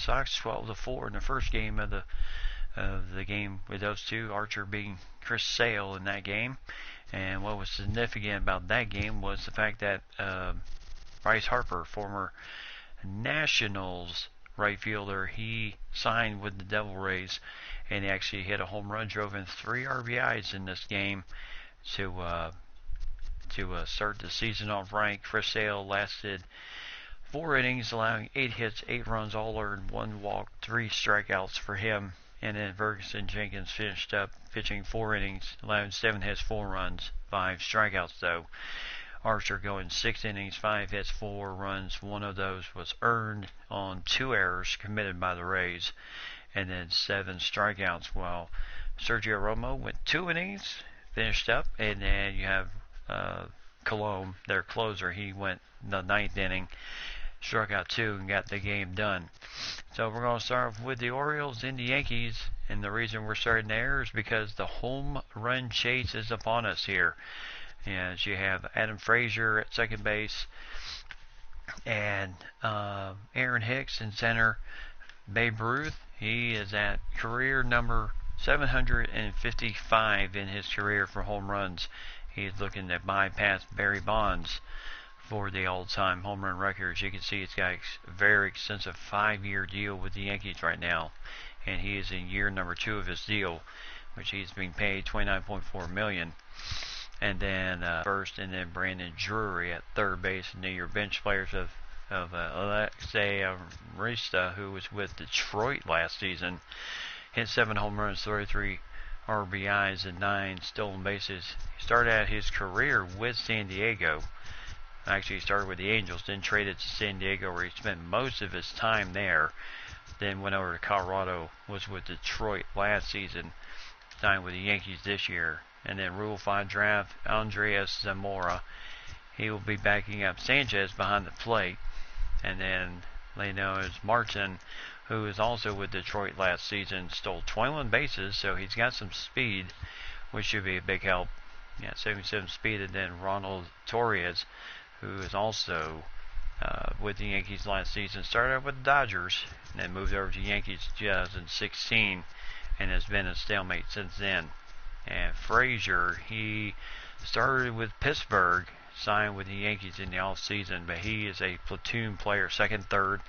Sox 12-4 in the first game of the game with those two, Archer beating Chris Sale in that game. And what was significant about that game was the fact that Bryce Harper, former Nationals right fielder, he signed with the Devil Rays, and he actually hit a home run, drove in 3 RBIs in this game to start the season off right. Chris Sale lasted 4 innings, allowing 8 hits, 8 runs, all earned, 1 walk, 3 strikeouts for him. And then Ferguson Jenkins finished up pitching 4 innings, allowing 7 hits, 4 runs, 5 strikeouts though. Archer going 6 innings, 5 hits, 4 runs. 1 of those was earned on 2 errors committed by the Rays, and then 7 strikeouts. While Sergio Romo went 2 innings, finished up, and then you have Colomb, their closer. He went the 9th inning, struck out 2, and got the game done. So we're going to start with the Orioles and the Yankees, and the reason we're starting there is because the home run chase is upon us here. As you have Adam Frazier at second base, and Aaron Hicks in center. Babe Ruth, he is at career number 755 in his career for home runs. He's looking to bypass Barry Bonds for the all-time home run record. As you can see, he's got a very extensive 5-year deal with the Yankees right now, and he is in year number 2 of his deal, which he's being paid $29.4 million. And then first, and then Brandon Drury at third base, and then your bench players of Alexei Arista, who was with Detroit last season, hit 7 home runs, 33 RBIs, and 9 stolen bases. He started out his career with San Diego. Actually, he started with the Angels, then traded to San Diego, where he spent most of his time there. Then went over to Colorado, was with Detroit last season, signed with the Yankees this year. And then Rule 5 draft, Andres Zamora. He will be backing up Sanchez behind the plate. And then Leonard Martin, who is also with Detroit last season, stole 21 bases, so he's got some speed, which should be a big help. Yeah, 77 speed. And then Ronald Torres, who is also with the Yankees last season, started out with the Dodgers, and then moved over to Yankees in 2016, and has been a stalemate since then. And Frazier, he started with Pittsburgh, signed with the Yankees in the offseason, but he is a platoon player, second, third,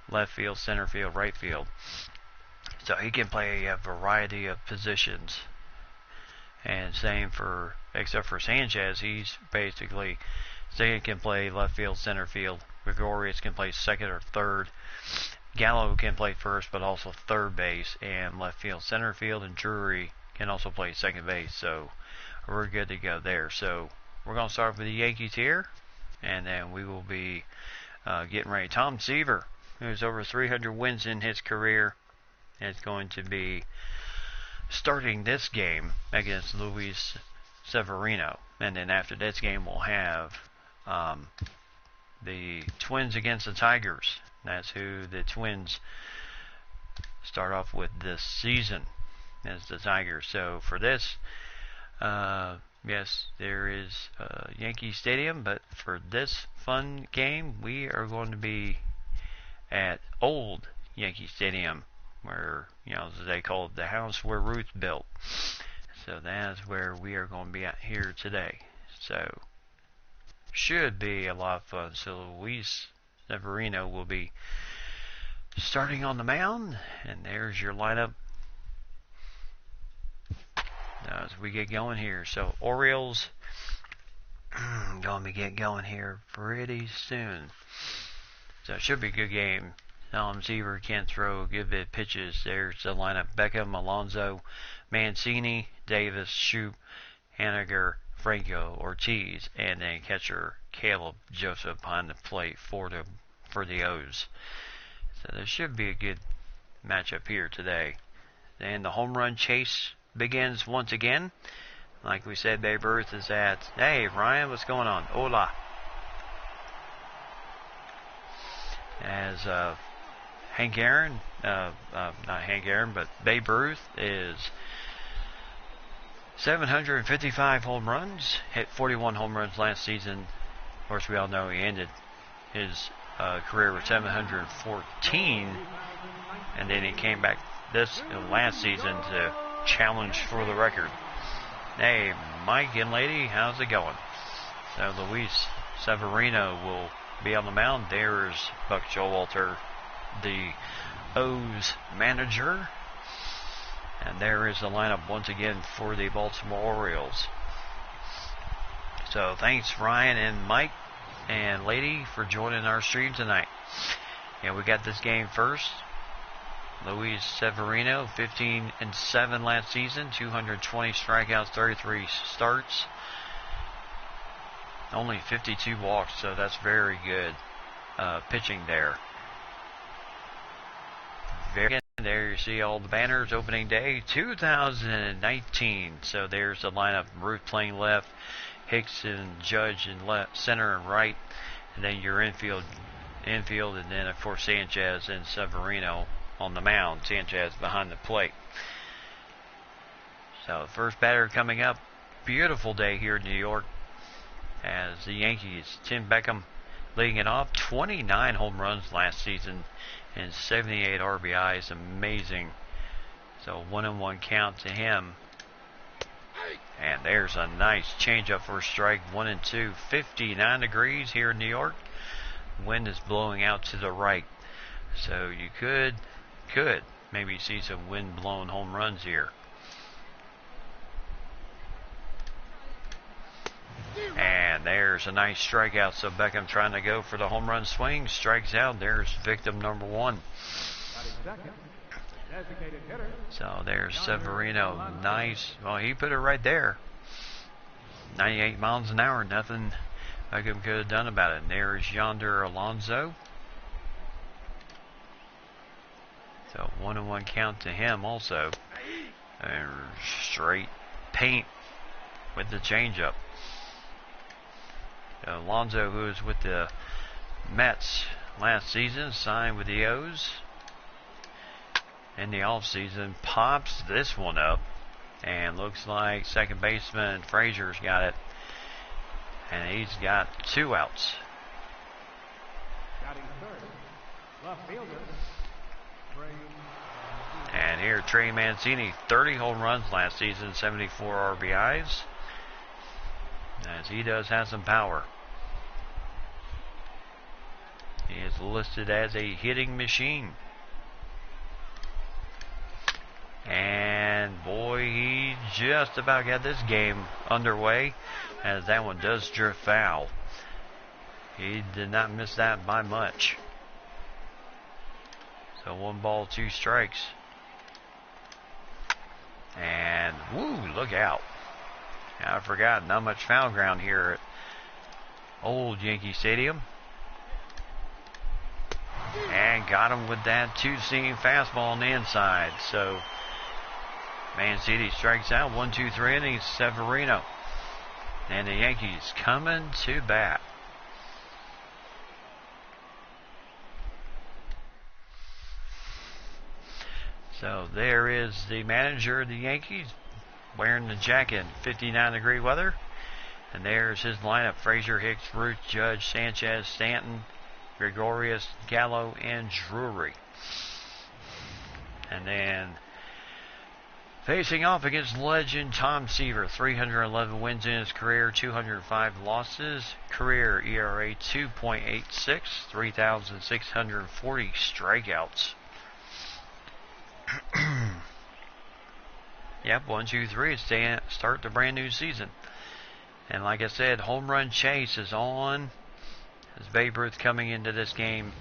left field, center field, right field. So he can play a variety of positions. And same for, except for Sanchez, he's basically, Sagan can play left field, center field. Gregorius can play second or third. Gallo can play first, but also third base, and left field, center field, and Drury can also play second base, so we're good to go there. So we're going to start with the Yankees here, and then we will be getting ready. Tom Seaver, who's over 300 wins in his career, is going to be starting this game against Luis Severino. And then after this game, we'll have the Twins against the Tigers. That's who the Twins start off with this season, as the Tigers. So for this, yes, there is Yankee Stadium, but for this fun game, we are going to be at Old Yankee Stadium, where, you know, they call it the house where Ruth built. So that's where we are going to be at here today. So should be a lot of fun. So Luis Severino will be starting on the mound, and there's your lineup as we get going here. So Orioles going to get going here pretty soon. So it should be a good game. Tom Seaver can't throw good bit of pitches. There's the lineup: Beckham, Alonso, Mancini, Davis, Shoup, Haniger, Franco, Ortiz, and then catcher Caleb Joseph behind the plate for the O's. So there should be a good matchup here today. And the home run chase begins once again. Like we said, Babe Ruth is at... Hey, Ryan, what's going on? Hola. As Hank Aaron, not Hank Aaron, but Babe Ruth is 755 home runs, hit 41 home runs last season. Of course, we all know he ended his career with 714 and then he came back last season to challenge for the record. Hey, Mike and lady, how's it going? So Luis Severino will be on the mound. There's Buck Showalter, the O's manager. And there is the lineup once again for the Baltimore Orioles. So thanks Ryan and Mike and lady for joining our stream tonight. Yeah, we got this game first. Luis Severino, 15-7 last season, 220 strikeouts, 33 starts, only 52 walks, so that's very good pitching there. There you see all the banners, opening day 2019. So there's the lineup, Ruth playing left, Hicks and Judge in left, center and right, and then your infield, and then of course Sanchez and Severino on the mound. Sanchez behind the plate. So the first batter coming up. Beautiful day here in New York as the Yankees, Tim Beckham leading it off. 29 home runs last season and 78 RBIs. Amazing. So 1-1 count to him. And there's a nice changeup for a strike. 1-2. 59 degrees here in New York. Wind is blowing out to the right. So you could maybe see some wind-blown home runs here. And there's a nice strikeout. So Beckham trying to go for the home run swing. Strikes out. There's victim number one. So there's Severino. Nice. Well, he put it right there. 98 miles an hour. Nothing Beckham could have done about it. And there's Yonder Alonso. So 1-1 count to him also. And straight paint with the changeup. Alonso, who was with the Mets last season, signed with the O's in the offseason, pops this one up, and looks like second baseman Frazier's got it, and he's got 2 outs. And here Trey Mancini, 30 home runs last season, 74 RBIs, as he does have some power. He is listed as a hitting machine. And boy, he just about got this game underway, as that one does drift foul. He did not miss that by much. So 1 ball, 2 strikes. And woo, look out. I forgot, not much foul ground here at old Yankee Stadium. And got him with that 2-seam fastball on the inside. So Mancini strikes out. 1-2-3 innings. Severino. And the Yankees coming to bat. So there is the manager of the Yankees wearing the jacket in 59-degree weather. And there's his lineup. Frazier, Hicks, Ruth, Judge, Sanchez, Stanton, Gregorius, Gallo, and Drury. And then facing off against legend Tom Seaver, 311 wins in his career, 205 losses. Career ERA 2.86, 3,640 strikeouts. Yep, 1-2-3. It's start the brand new season. And like I said, home run chase is on. As Babe Ruth coming into this game,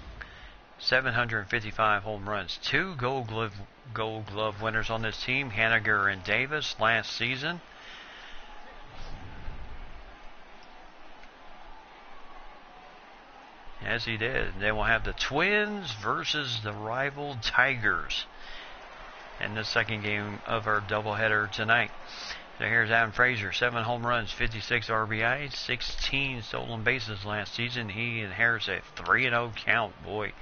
755 home runs. 2 Gold Glove winners on this team, Haniger and Davis last season. Yes, he did. Then we'll have the Twins versus the rival Tigers in the second game of our doubleheader tonight. So here's Adam Frazier, 7 home runs, 56 RBIs, 16 stolen bases last season. He inherits a 3-0 count. Boy,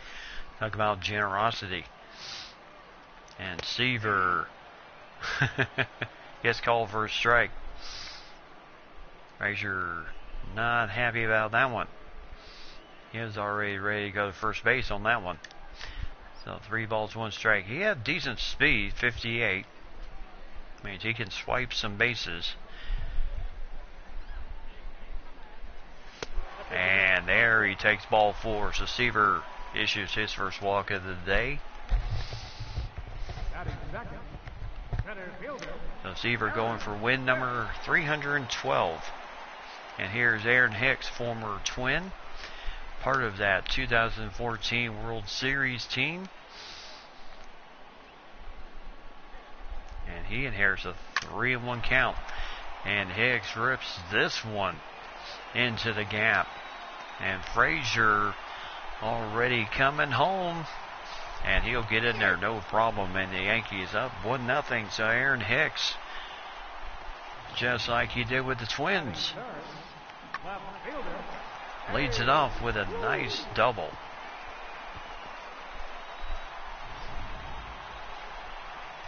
talk about generosity. And Seaver gets called for a strike. Frazier not happy about that one. He was already ready to go to first base on that one. So 3 balls, 1 strike. He had decent speed, 58. Means he can swipe some bases. And there he takes ball 4. So Seaver issues his first walk of the day. So Seaver going for win number 312. And here's Aaron Hicks, former Twin, part of that 2014 World Series team. And he inherits a 3-1 count. And Hicks rips this one into the gap. And Frazier already coming home. And he'll get in there, no problem. And the Yankees up 1-0. So Aaron Hicks, just like he did with the Twins, leads it off with a nice double.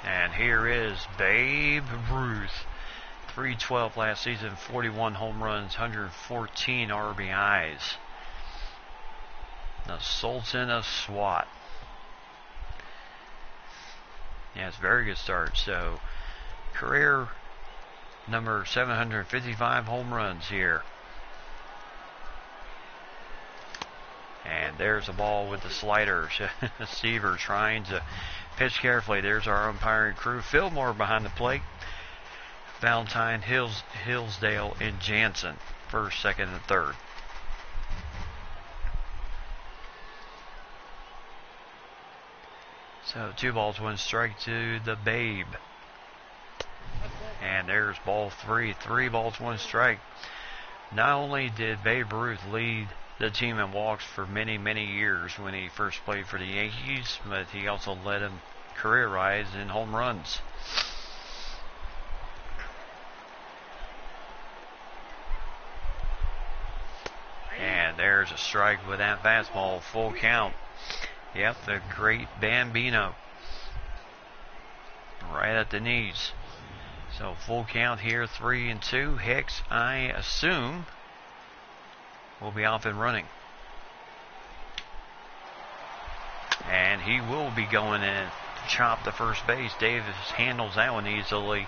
And here is Babe Ruth. 312 last season, 41 home runs, 114 RBIs. The Sultan of SWAT. Yeah, it's a very good start. So, career number 755 home runs here. And there's a ball with the sliders. Seaver trying to pitch carefully. There's our umpiring crew. Fillmore behind the plate. Valentine, Hillsdale, and Jansen. First, second, and third. So 2 balls, 1 strike to the Babe. And there's ball 3. 3 balls, 1 strike. Not only did Babe Ruth lead the team in walks for many, many years when he first played for the Yankees, but he also led him career rise in home runs. And there's a strike with that fastball, full count. Yep, the great Bambino. Right at the knees. So full count here, 3-2. Hicks, I assume, will be off and running. And he will be going in and chop the first base. Davis handles that one easily.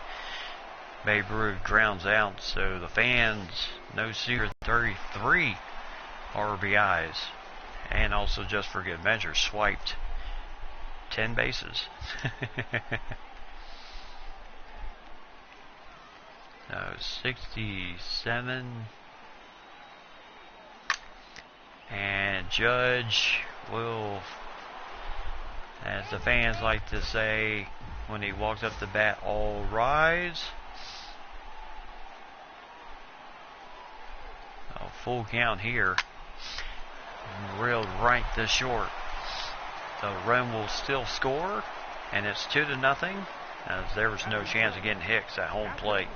Babe Ruth grounds out. So the fans, no sooner 33 RBIs. And also, just for good measure, swiped 10 bases. So 67. And Judge will, as the fans like to say when he walks up the bat, all rise. So full count here. Reeled right to short. The run will still score, and it's 2-0. As there was no chance of getting Hicks at home plate.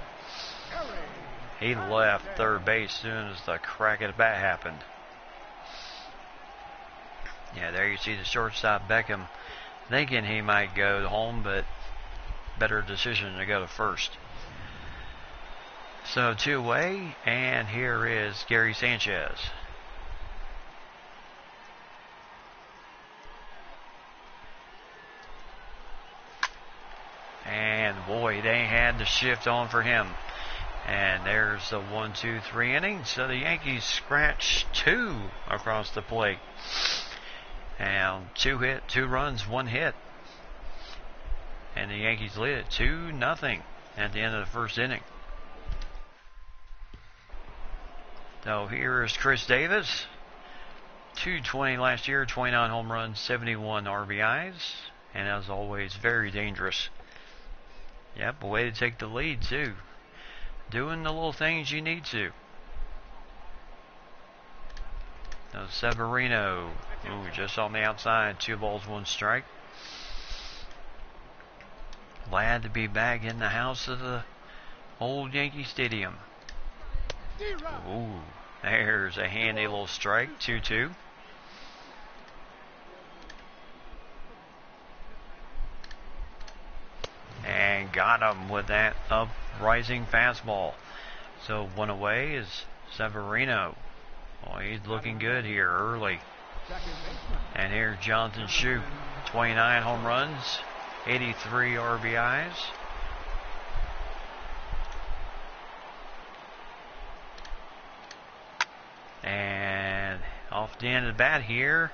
He left third base as soon as the crack of the bat happened. Yeah, there you see the shortstop Beckham thinking he might go home, but better decision to go to first. So 2 away, and here is Gary Sanchez. And boy, they had the shift on for him. And there's the 1, 2, 3 innings. So the Yankees scratched 2 across the plate. And 2 runs, 1 hit. And the Yankees lead it 2-0 at the end of the first inning. So here is Chris Davis. 220 last year, 29 home runs, 71 RBIs. And as always, very dangerous. Yep, a way to take the lead too. Doing the little things you need to. Now Severino, just on the outside, 2 balls, 1 strike. Glad to be back in the house of the old Yankee Stadium. Ooh, there's a handy little strike, 2-2. And got him with that uprising fastball. So 1 away is Severino. Oh, he's looking good here early. And here's Jonathan Shoup, 29 home runs, 83 RBIs. And off the end of the bat here,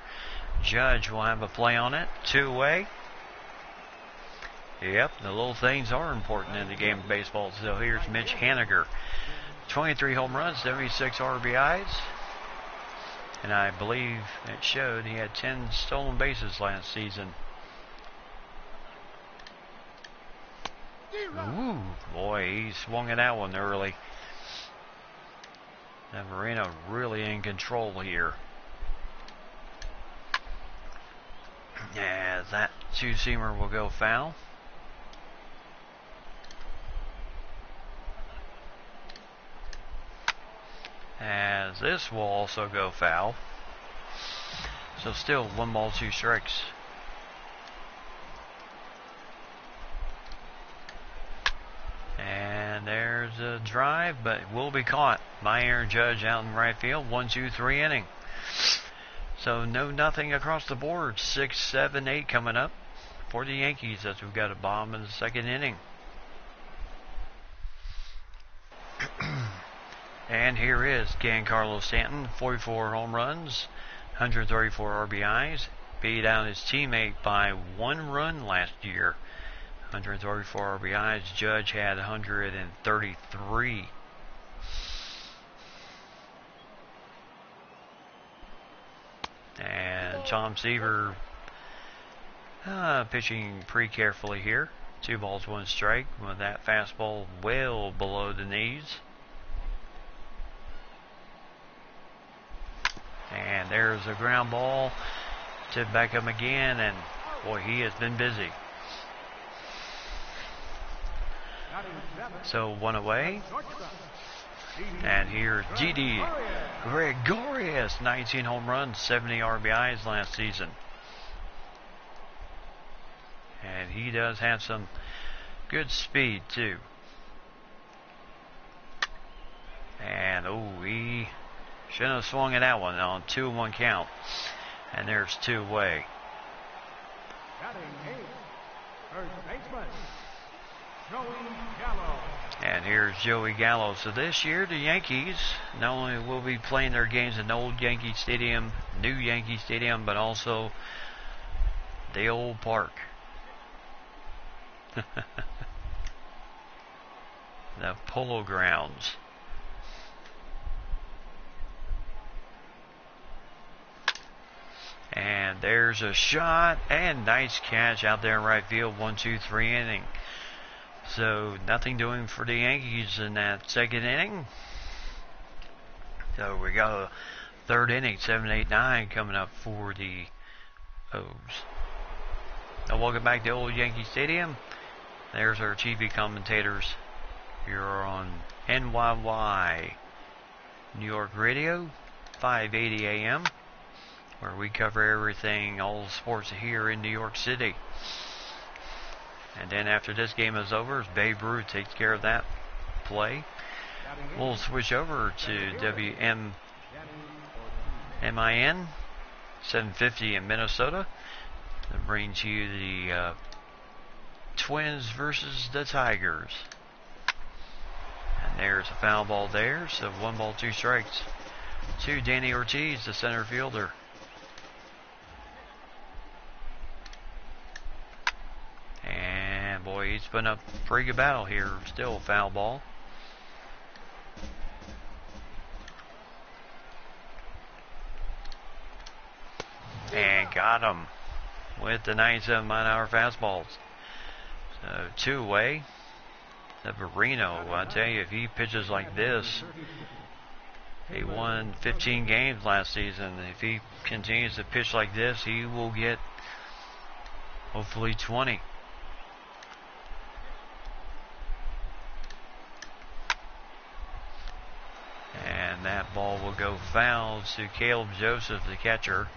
Judge will have a play on it. 2-away. Yep, the little things are important in the game of baseball. So here's Mitch Haniger. 23 home runs, 76 RBIs. And I believe it showed he had 10 stolen bases last season. Ooh, boy, he swung at that one early. Navarino really in control here. As that two-seamer will go foul. As this will also go foul. So still 1 ball, 2 strikes. And there's a drive, but it will be caught by Aaron Judge out in right field. 1, 2, 3 inning. So no nothing across the board. 6, 7, 8 coming up for the Yankees as we've got a bomb in the second inning. And here is Giancarlo Stanton, 44 home runs, 134 RBIs. Beat out his teammate by 1 run last year. 134 RBIs. Judge had 133. And Tom Seaver pitching pretty carefully here. 2 balls, 1 strike with that fastball well below the knees. And there's a ground ball. Tipped back up again, and boy, he has been busy. So 1 away. And here's Didi Gregorius, 19 home runs, 70 RBIs last season. And he does have some good speed too. And he shouldn't have swung at that one on 2-1 count. And there's 2 away. And here's Joey Gallo. So this year the Yankees not only will be playing their games in the old Yankee Stadium, new Yankee Stadium, but also the old park. The Polo Grounds. And there's a shot and nice catch out there in right field. 1, 2, 3 inning. So nothing doing for the Yankees in that second inning. So we got a third inning, 7, 8, 9 coming up for the O's. Now welcome back to Old Yankee Stadium. There's our TV commentators. You're on NYY New York Radio, 580 AM. Where we cover everything, all the sports here in New York City. And then after this game is over, Babe Ruth takes care of that play. We'll switch over to WMIN 750 in Minnesota. That brings you the Twins versus the Tigers. And there's a foul ball there, so 1 ball, 2 strikes. To Danny Ortiz, the center fielder. And boy, he's putting up a pretty good battle here. Still a foul ball. And got him with the 97-mile-an-hour fastballs. So 2 away. Navarino, I tell you, if he pitches like this, he won 15 games last season. If he continues to pitch like this, he will get hopefully 20. And that ball will go foul to Caleb Joseph, the catcher.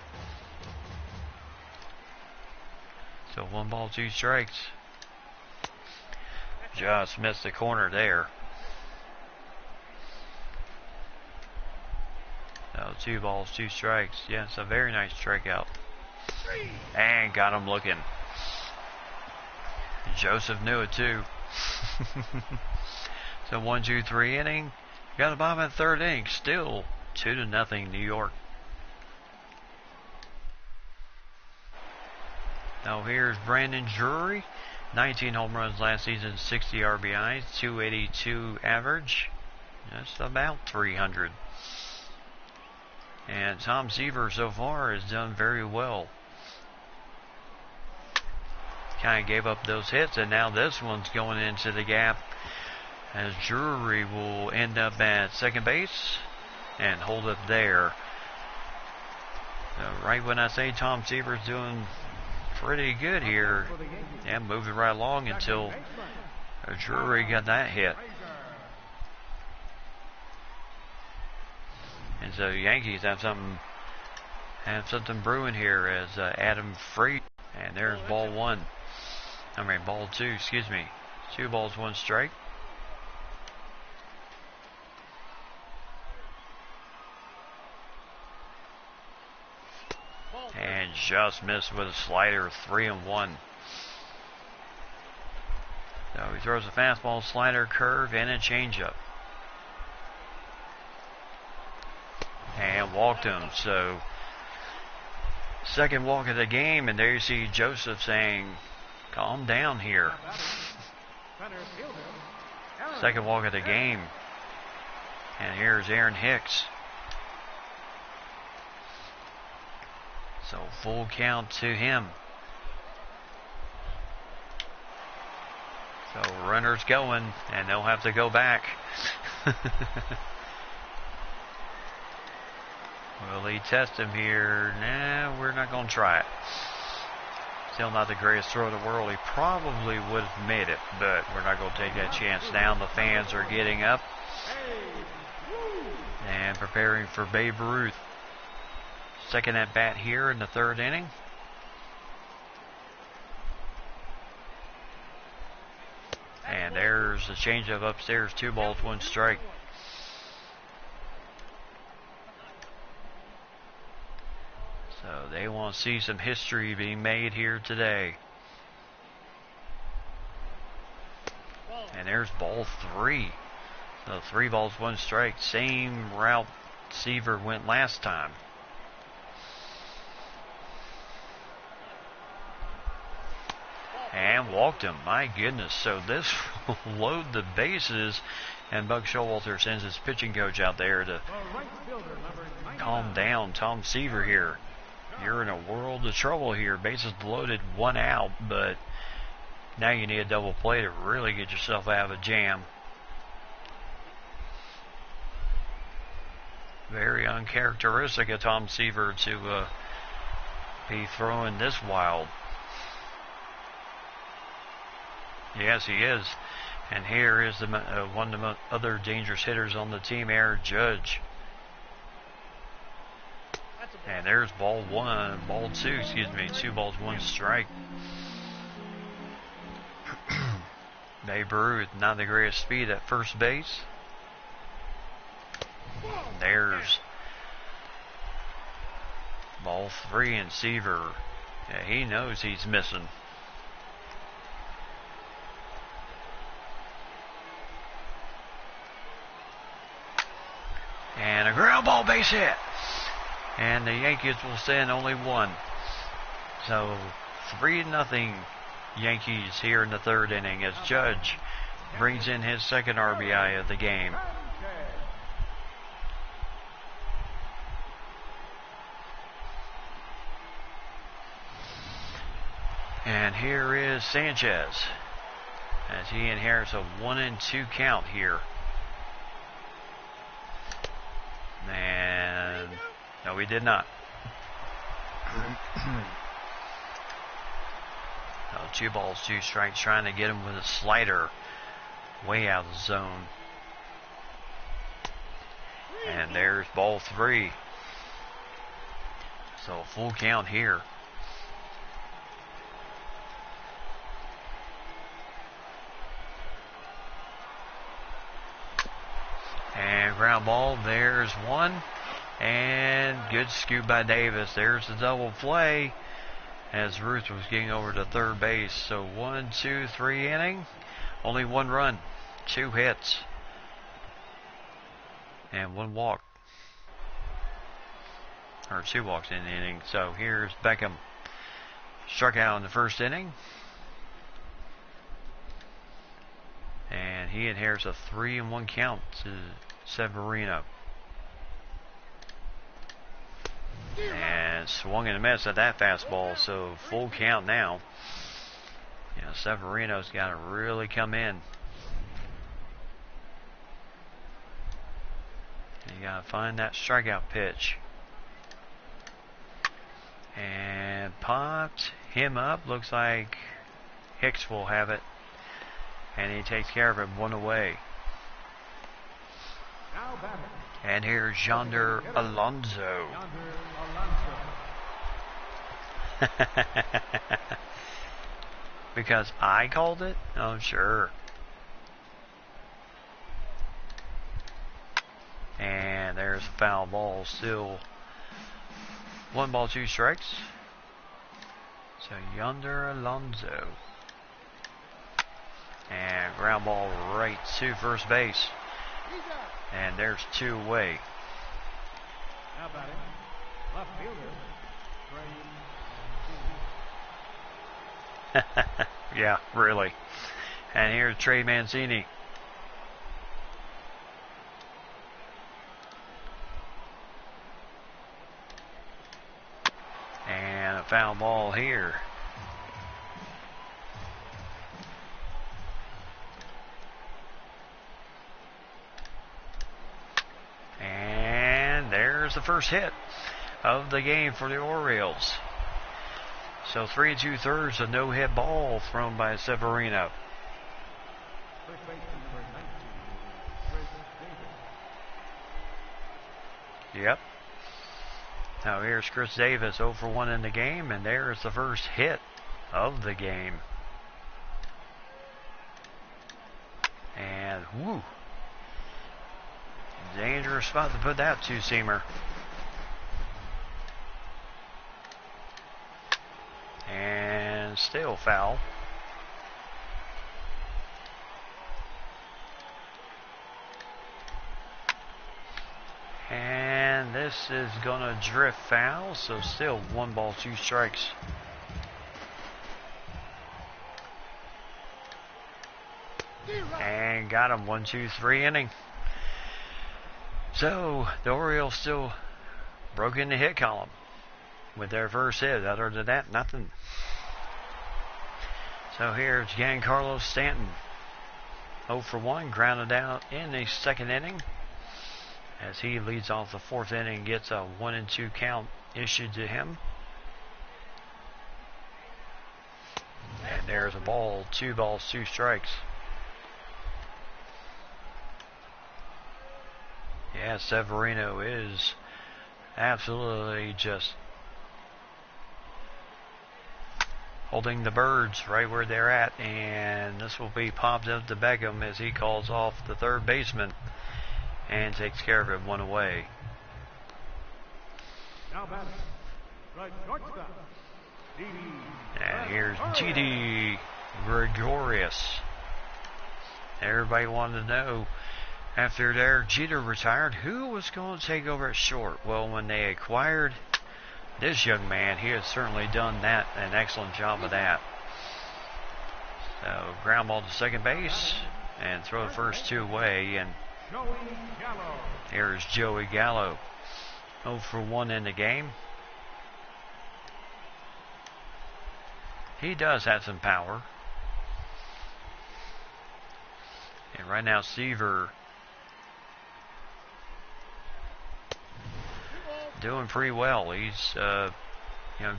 So 1 ball, 2 strikes. Just missed the corner there. So 2 balls, 2 strikes. Yes, a very nice strikeout. And got him looking. Joseph knew it too. So 1-2-3 inning. Got the bottom of the third inning. Still 2-0 New York. Now here's Brandon Drury. 19 home runs last season, 60 RBIs, 282 average. That's about 300. And Tom Seaver so far has done very well. Kind of gave up those hits, and now this one's going into the gap as Drury will end up at second base and hold it there. So right when I say Tom Seaver's doing pretty good here, and moving right along until Drury got that hit. And so the Yankees have something brewing here as Adam Freight, and there's ball two, excuse me. 2 balls, 1 strike. And just missed with a slider, 3-1. So he throws a fastball, slider, curve, and a changeup. And walked him. So second walk of the game, and there you see Joseph saying, calm down here. Second walk of the game. And here's Aaron Hicks. So full count to him. So runners going, and they'll have to go back. Will he test him here? Nah, we're not going to try it. Still not the greatest throw in the world. He probably would have made it, but we're not going to take that chance. Now the fans are getting up and preparing for Babe Ruth. Second at bat here in the third inning. And there's the changeup upstairs. 2 balls, 1 strike. So they want to see some history being made here today. And there's ball 3. So 3 balls, 1 strike. Same route Seaver went last time. And walked him. My goodness. So this will load the bases. And Buck Showalter sends his pitching coach out there to calm down Tom Seaver here. You're in a world of trouble here. Bases loaded, 1 out. But now you need a double play to really get yourself out of a jam. Very uncharacteristic of Tom Seaver to be throwing this wild. Yes, he is. And here is the one of the other dangerous hitters on the team, Aaron Judge. And there's ball 2, excuse me. 2 balls, 1 strike. Babe Ruth, not the greatest speed at first base. There's ball 3, and Seaver, yeah, he knows he's missing. And a ground ball, base hit. And the Yankees will send only 1. So 3-0 Yankees here in the third inning as Judge brings in his second RBI of the game. And here is Sanchez as he inherits a 1-2 count here. And no, we did not. 2 balls, 2 strikes, trying to get him with a slider way out of the zone. And there's ball 3. So full count here. And ground ball, there's 1. And good scoop by Davis. There's the double play. as Ruth was getting over to third base. So 1, 2, 3 inning. Only 1 run, 2 hits, and 1 walk. Or 2 walks in the inning. So here's Beckham. Struck out in the first inning. And he inherits a 3-1 count to Severino. And swung and a miss at that fastball, so full count now. You know, Severino's got to really come in. You got to find that strikeout pitch. And popped him up. Looks like Hicks will have it. And he takes care of it, 1 away. And here's Yonder Alonso. Because I called it? Oh, sure. And there's a foul ball. Still 1 ball, 2 strikes. So Yonder Alonso. And ground ball right to first base. And there's 2 away. Now batting, left fielder, Yeah, really. And here's Trey Mancini. And a foul ball here. And there's the first hit of the game for the Orioles. So 3 2/3, a no-hit ball thrown by Severino. Yep. Now here's Chris Davis, 0 for 1 in the game, and there's the first hit of the game. And whoo, dangerous spot to put that two-seamer. And still foul. And this is gonna drift foul, so still 1 ball, 2 strikes. And got him, 1, 2, 3 inning. So the Orioles still broke in the hit column with their first hit. Other than that, nothing. So here's Giancarlo Stanton, 0 for 1, grounded out in the second inning, as he leads off the 4th inning, gets a 1-2 count issued to him. And there's a ball, 2 balls, 2 strikes. Yeah, Severino is absolutely just holding the birds right where they're at, and this will be popped up to Beckham as he calls off the third baseman and takes care of it, 1 away. now batting, right shortstop, And here's Didi Gregorius. Everybody wanted to know, after Derek Jeter retired, who was going to take over at short? Well, when they acquired this young man, he has certainly done that, an excellent job of that. So ground ball to second base and throw the first 2 away, and here's Joey Gallo, 0 for 1 in the game. He does have some power. And right now Seaver doing pretty well. He's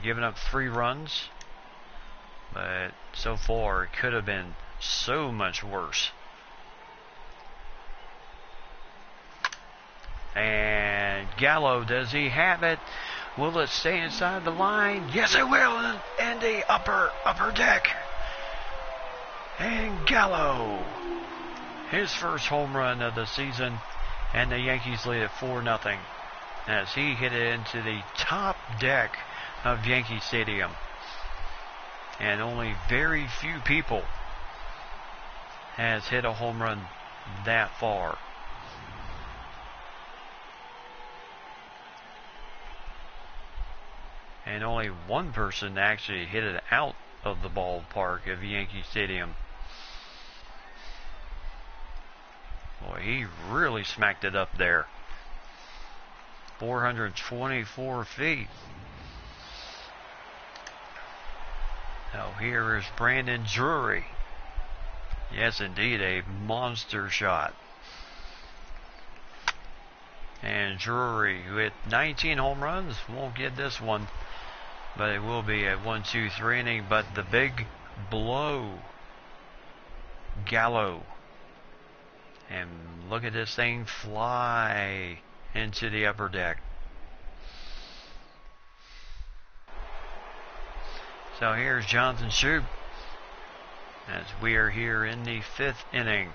giving up 3 runs, but so far it could have been so much worse. And Gallo, does he have it? Will it stay inside the line? Yes, it will. And the upper deck. And Gallo, his first home run of the season, and the Yankees lead at 4-0 as he hit it into the top deck of Yankee Stadium. And only very few people has hit a home run that far. And only one person actually hit it out of the ballpark of Yankee Stadium. Boy, he really smacked it up there. 424 feet. Now here is Brandon Drury. Yes, indeed, a monster shot. And Drury, who hit 19 home runs, won't get this one. But it will be a 1-2-3 inning. But the big blow. Gallo. And look at this thing fly into the upper deck. So here's Jonathan Shoup as we are here in the 5th inning.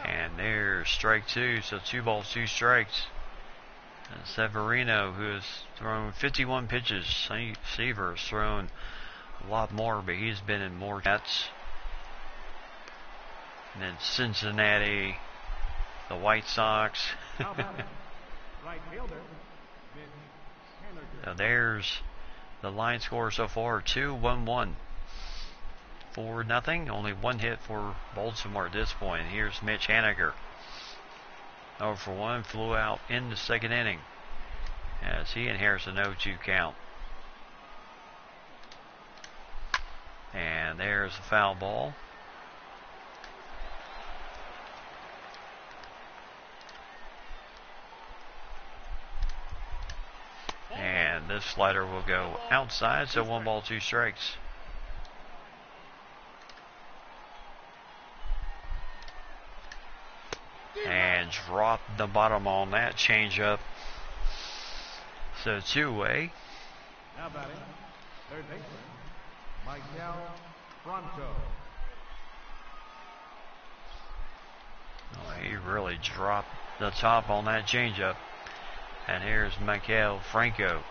And there's strike 2, so 2 balls, 2 strikes. And Severino, who has thrown 51 pitches. Seaver has thrown a lot more, but he's been in more nets. And then Cincinnati, the White Sox. Right fielder. So there's the line score so far, 2-1-1. 4-0. Only one hit for Baltimore at this point. Here's Mitch Haniger. 0-for-1, flew out in the 2nd inning as he inherits an 0-2 count. And there's the foul ball. And this slider will go outside, so 1 ball, 2 strikes. And dropped the bottom on that changeup. So 2-way. Now batting, third baseman, Michael Franco. Oh, he really dropped the top on that changeup. And here's Michael Franco.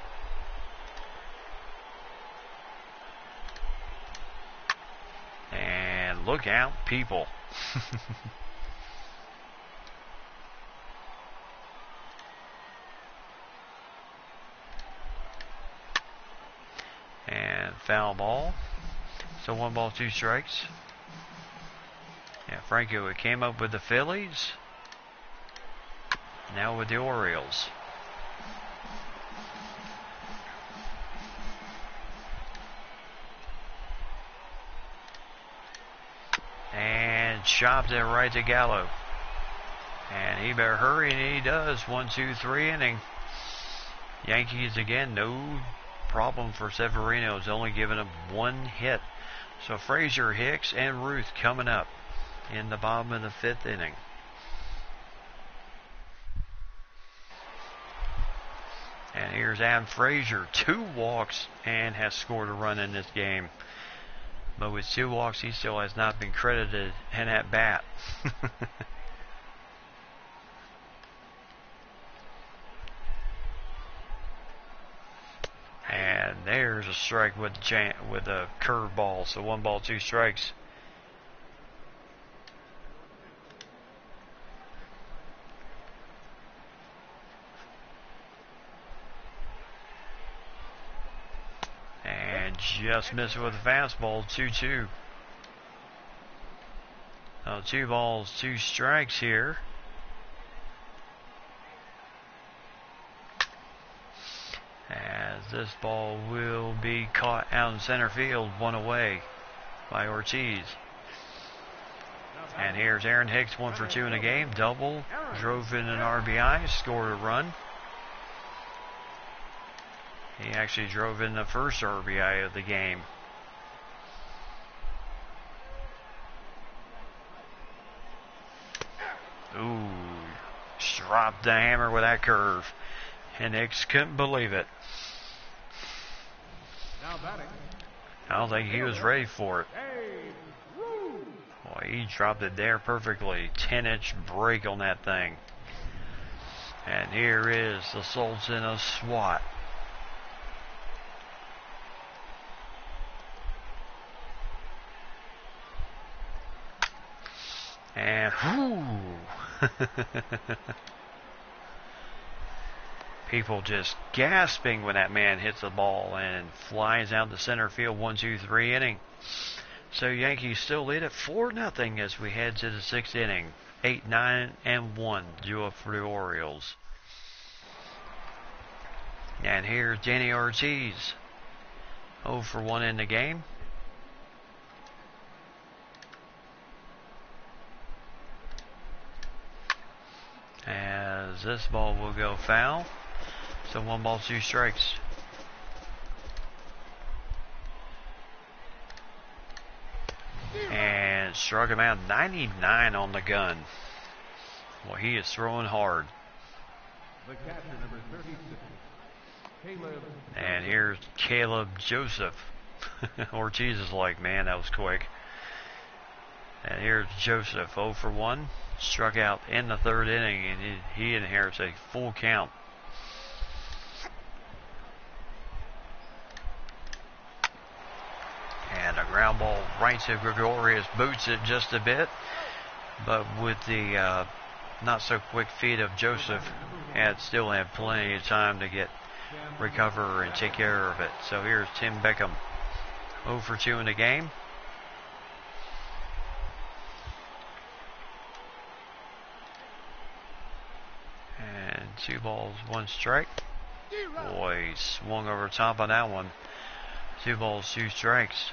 And look out, people. And foul ball. So 1 ball, 2 strikes. Yeah, Franco came up with the Phillies. Now with the Orioles. And chopped it right to Gallo. And he better hurry, and he does. 1-2-3 inning. Yankees again, no problem for Severino. It's only given him 1 hit. So Frazier, Hicks, and Ruth coming up in the bottom of the 5th inning. And here's Adam Frazier, 2 walks, and has scored a run in this game. But with 2 walks, he still has not been credited in at bat. And there's a strike with a curveball. So 1 ball, 2 strikes. And just missed with a fastball. 2-2. So 2 balls, 2 strikes here. As this ball will be caught out in center field, 1 away by Ortiz. And here's Aaron Hicks, 1 for 2 in the game. Double, drove in an RBI, scored a run. He actually drove in the first RBI of the game. Ooh, dropped the hammer with that curve. And Hicks couldn't believe it. Now batting, I don't think he was ready for it. Boy, he dropped it there perfectly. 10-inch break on that thing. And here is the Sultan in a swat. And whoo! People just gasping when that man hits the ball and flies out the center field. 1-2-3 inning. So Yankees still lead at 4-0 as we head to the 6th inning. 8-9-1 due up for the Orioles. And here's Danny Ortiz. 0 for 1 in the game. As this ball will go foul. So 1 ball, 2 strikes. And struck him out. 99 on the gun. Well, he is throwing hard. The catcher, number 36, Caleb. And here's Caleb Joseph. Ortiz is like, man, that was quick. And here's Joseph, 0 for 1. Struck out in the 3rd inning, and he inherits a full count. And a ground ball right to Gregorius, boots it just a bit. But with the not so quick feet of Joseph, still have plenty of time to recover and take care of it. So here's Tim Beckham, 0 for 2 in the game. And 2 balls, 1 strike. Boy, he swung over top on that one. 2 balls, 2 strikes.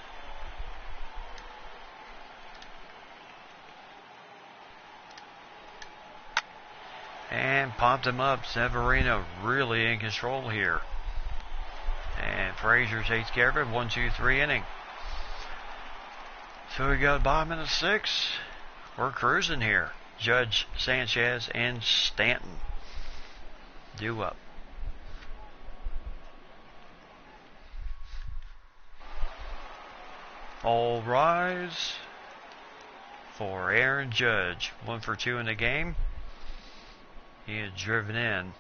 And popped him up. Severino really in control here. And Frazier takes care of it. 1-2-3 inning. So we got bottom of the 6th. We're cruising here. Judge, Sanchez, and Stanton due up. All rise for Aaron Judge. 1 for 2 in the game. He is driven in.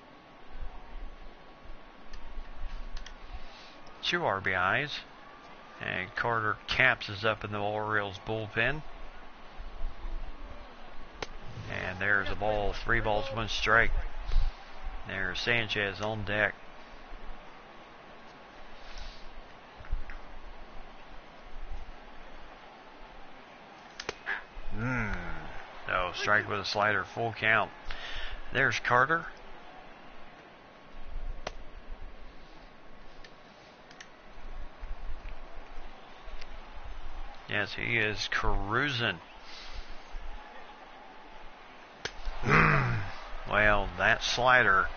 2 RBIs. And Carter Capps is up in the Orioles bullpen. And there's a ball. 3 balls, 1 strike. There's Sanchez on deck. No, strike with a slider, full count. There's Carter. Yes, he is cruising. Well, that slider.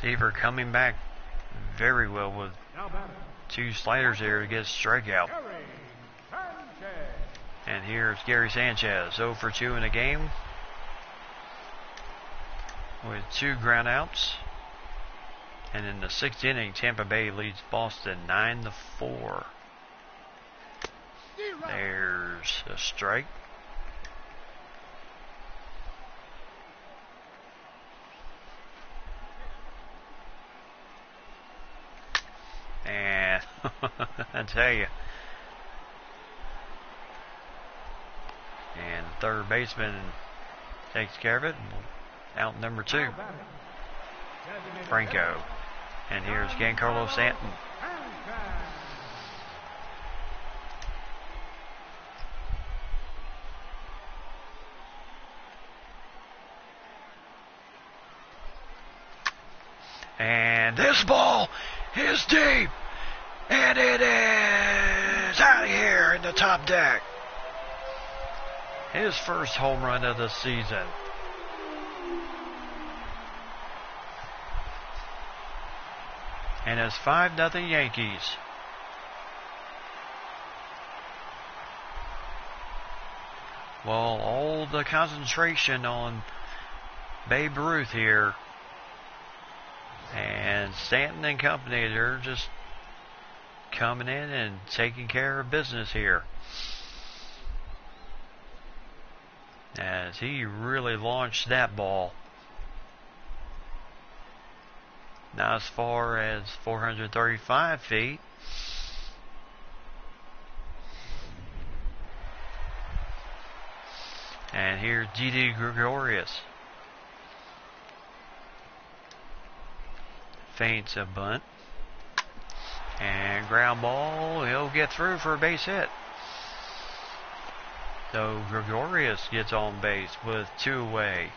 Seaver coming back very well with 2 sliders there to get a strikeout. And here's Gary Sanchez, 0 for 2 in the game with 2 groundouts. And in the 6th inning, Tampa Bay leads Boston 9-4. There's a strike. And I tell you. And third baseman takes care of it. Out number 2. Franco. And here's Giancarlo Stanton. And this ball is deep. And it is out of here in the top deck. His first home run of the season. And it's 5-0 Yankees. Well, all the concentration on Babe Ruth here. And Stanton and company, they're just coming in and taking care of business here. As he really launched that ball. not as far as 435 feet. And here's Didi Gregorius. Feints a bunt. And ground ball. He'll get through for a base hit. So Gregorius gets on base with 2 away.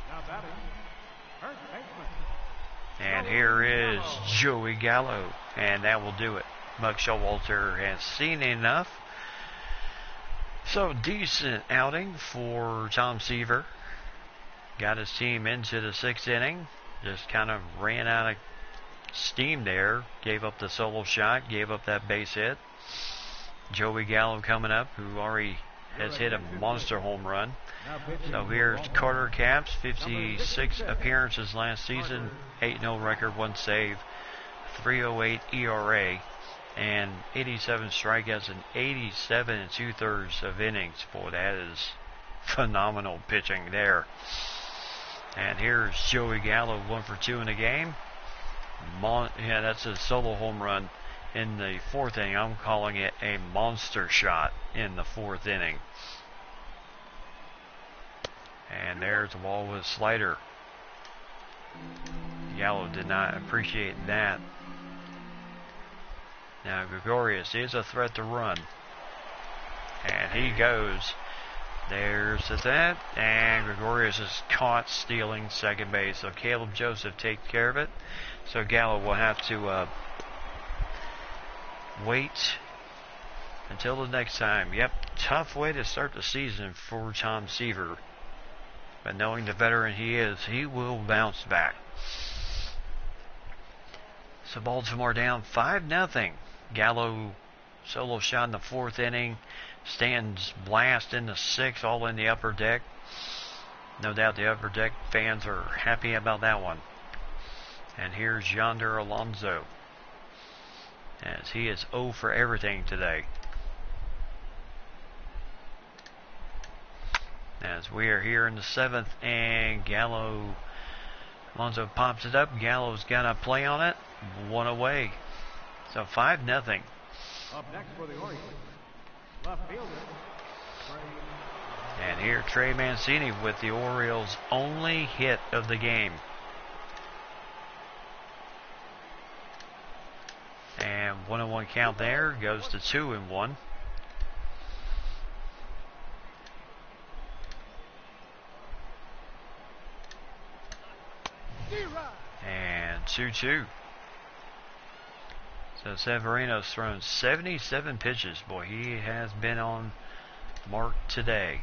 Now batting, first baseman. And here is Joey Gallo. And that will do it. Buck Showalter has seen enough. So decent outing for Tom Seaver. Got his team into the 6th inning. Just kind of ran out of steam there. Gave up the solo shot. Gave up that base hit. Joey Gallo coming up, who already has hit a monster home run. So here's Carter Capps, 56 appearances last season, 8-0 record, 1 save, 3.08 ERA, and 87 strikeouts and 87 2/3 of innings. Boy, that is phenomenal pitching there. And here's Joey Gallo, 1 for 2 in the game. Yeah, that's a solo home run in the 4th inning. I'm calling it a monster shot in the 4th inning. And there's the ball with a slider. Gallo did not appreciate that. Now Gregorius is a threat to run. And he goes. There's that. And Gregorius is caught stealing second base. So Caleb Joseph takes care of it. So Gallo will have to wait until the next time. Yep, tough way to start the season for Tom Seaver. But knowing the veteran he is, he will bounce back. So Baltimore down 5-0. Gallo solo shot in the 4th inning. Stands blast in the 6th, all in the upper deck. No doubt the upper deck fans are happy about that one. And here's Yonder Alonso, as he is 0 for everything today. As we are here in the 7th, and Alonso pops it up. Gallo's got a play on it. 1 away. So 5-0. Up next for the Orioles, left fielder, and here Trey Mancini with the Orioles' only hit of the game. And 1-1 count there, goes to 2-1. And 2-2. So Severino's thrown 77 pitches. Boy, he has been on mark today.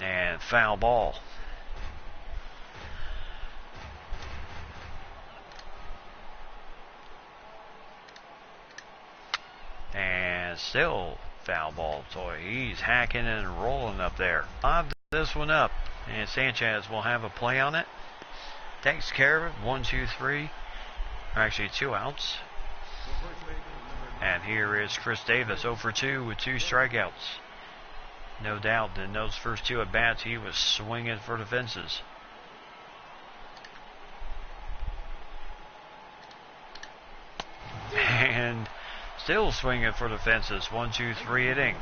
And foul ball. And still foul ball. So he's hacking and rolling up there. I'll do this one up. And Sanchez will have a play on it. Takes care of it. 1, 2, 3. Actually 2 outs. And here is Chris Davis, 0 for 2 with 2 strikeouts. No doubt in those first 2 at bats he was swinging for the fences. And still swinging for the fences. 1, 2, 3 inning.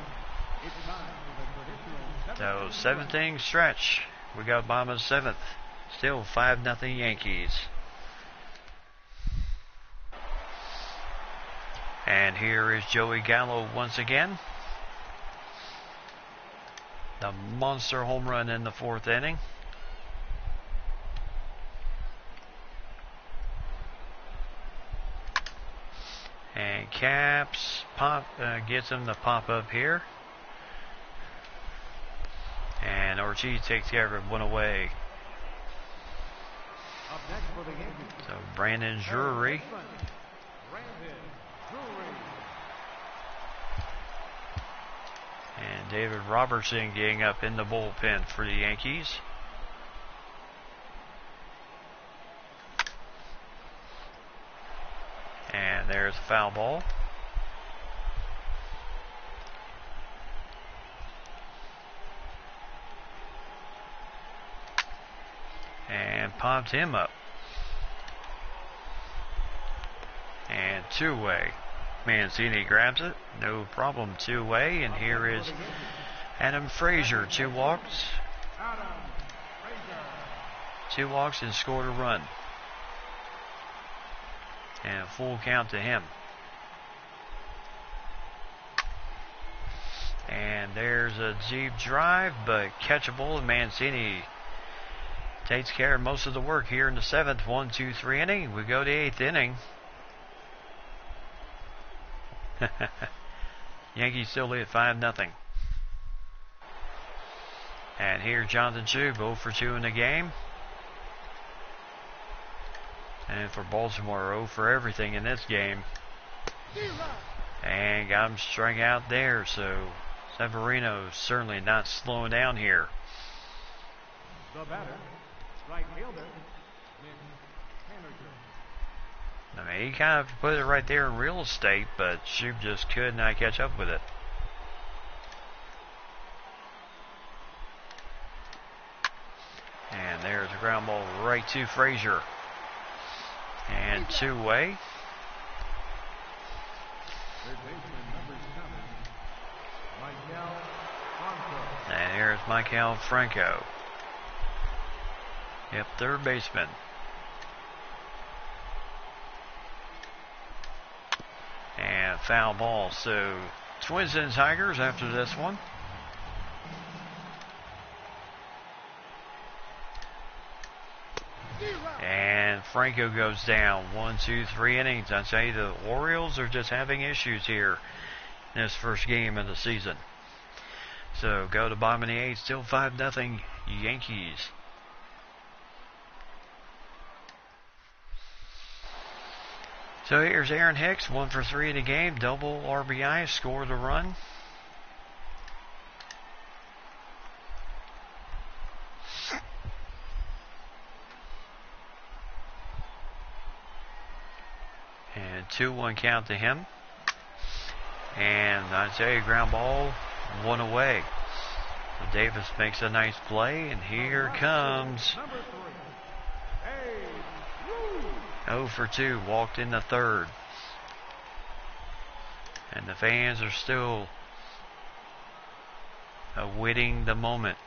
So 7th inning stretch. We got bottom of the 7th. Still 5-0 Yankees. And here is Joey Gallo once again. The monster home run in the 4th inning. And Capps gets him the pop up here. And Ortiz takes care of it, 1 away. up next for the Yankees, So Brandon Drury. And David Robertson getting up in the bullpen for the Yankees. And there's a foul ball. And and popped him up. And two-way. Mancini grabs it. No problem. Two-way. And here is Adam Frazier. Two walks. Two walks and scored a run. And a full count to him. And there's a deep drive, but catchable. And Mancini takes care of most of the work here in the 7th. 1-2-3 inning. We go to 8th inning. Yankees still lead at 5-0. And here Jonathan Schub, 0 for 2 in the game. And for Baltimore, 0 for everything in this game. And got him strung out there, so Severino certainly not slowing down here. The batter, right fielder, I mean, he kind of put it right there in real estate, but Schub just could not catch up with it. And there's a ground ball right to Frazier. And two-way. And here's Michael Franco. Yep, third baseman. And foul ball. So Twins and Tigers after this one. And Franco goes down. 1, 2, 3 innings. I tell you, the Orioles are just having issues here in this first game of the season. So go to bottom of the 8th. Still 5-0 Yankees. So here's Aaron Hicks, 1 for 3 in the game, double RBI, scored a run. And 2-1 count to him. And I tell you, ground ball, one away. Davis makes a nice play, and here comes 0 for 2, walked in the 3rd. And the fans are still awaiting the moment.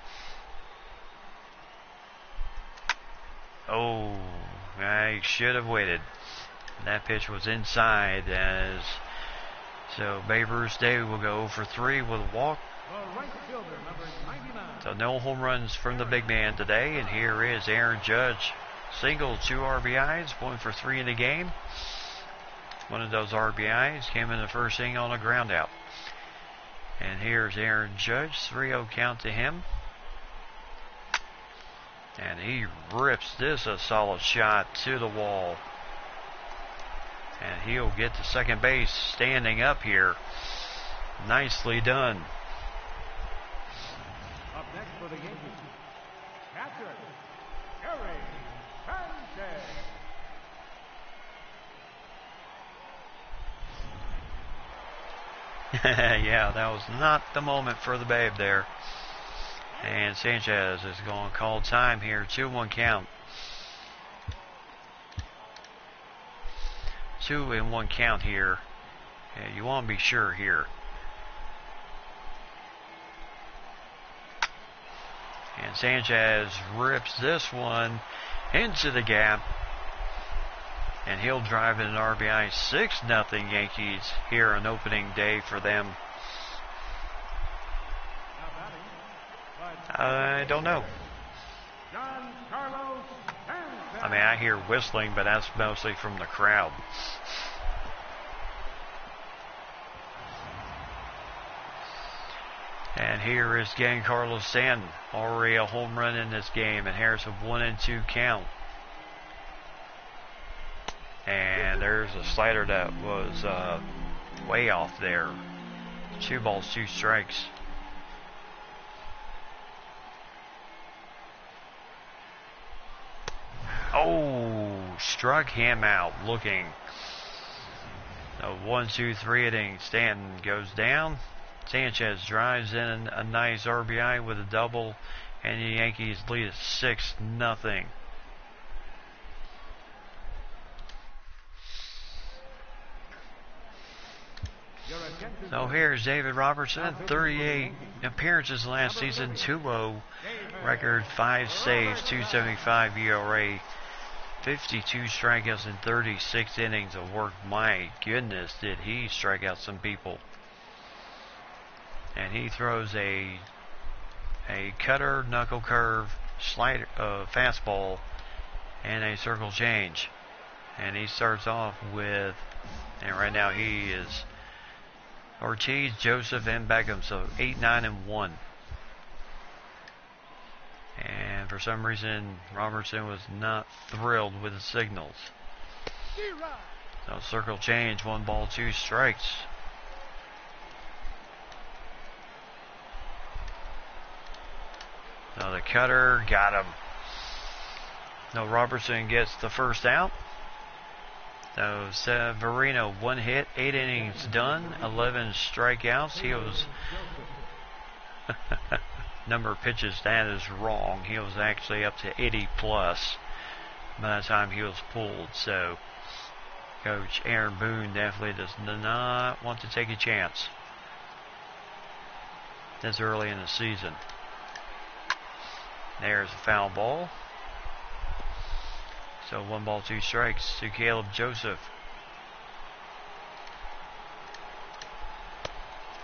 Oh, I should have waited. That pitch was inside, so Babe Ruth's day will go 0 for 3 with a walk. So no home runs from the big man today, and here is Aaron Judge. Single, 2 RBIs, 1 for 3 in the game. One of those RBIs came in the first inning on a ground out. And here's Aaron Judge, 3-0 count to him. And he rips this a solid shot to the wall. And he'll get to second base standing up here. Nicely done. Up next for the Yankees, catcher, Harry Sanchez. Yeah, that was not the moment for the Babe there. And Sanchez is going to call time here. 2-1 count. 2-1 count here. Yeah, you want to be sure here. And Sanchez rips this one into the gap. And he'll drive in an RBI. 6-0 Yankees here on opening day for them. I don't know. I mean, I hear whistling, but that's mostly from the crowd. And here is Giancarlo Stanton, already a home run in this game, and here's a 1-2 count. And there's a slider that was way off there. 2 balls, 2 strikes. Oh, struck him out looking. A 1-2-3 inning. Stanton goes down. Sanchez drives in a nice RBI with a double, and the Yankees lead at 6-0. So here's David Robertson, 38 appearances last season, 2-0 record, 5 saves, 2.75 ERA, 52 strikeouts in 36 innings of work. My goodness, did he strike out some people. And he throws a cutter, knuckle curve, slider, fastball, and a circle change. And he starts off with, and right now he is Ortiz, Joseph, and Beckham, so 8, 9, and 1. And for some reason, Robertson was not thrilled with the signals. So circle change, 1 ball, 2 strikes. So the cutter got him. No, Robertson gets the first out. So Severino, 1 hit, 8 innings done, 11 strikeouts. He was number of pitches, that is wrong. He was actually up to 80 plus by the time he was pulled. So Coach Aaron Boone definitely does not want to take a chance this early in the season. There's a foul ball. So 1 ball, 2 strikes to Caleb Joseph.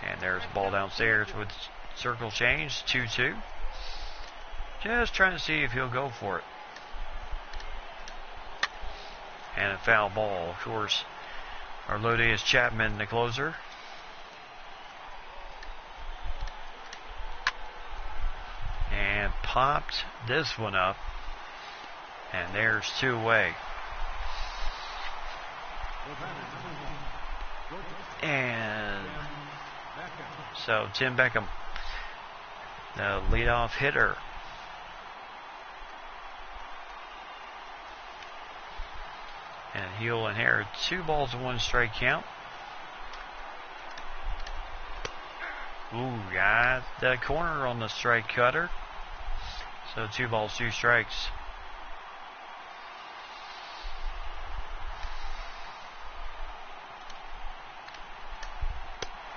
And there's a ball downstairs with circle change, 2-2. Just trying to see if he'll go for it. And a foul ball. Of course, our Lodius Chapman, the closer. And popped this one up. And there's 2 away. And so Tim Beckham, the leadoff hitter. And he'll inherit 2 balls and 1 strike count. Ooh, got the corner on the strike cutter. So 2 balls, 2 strikes.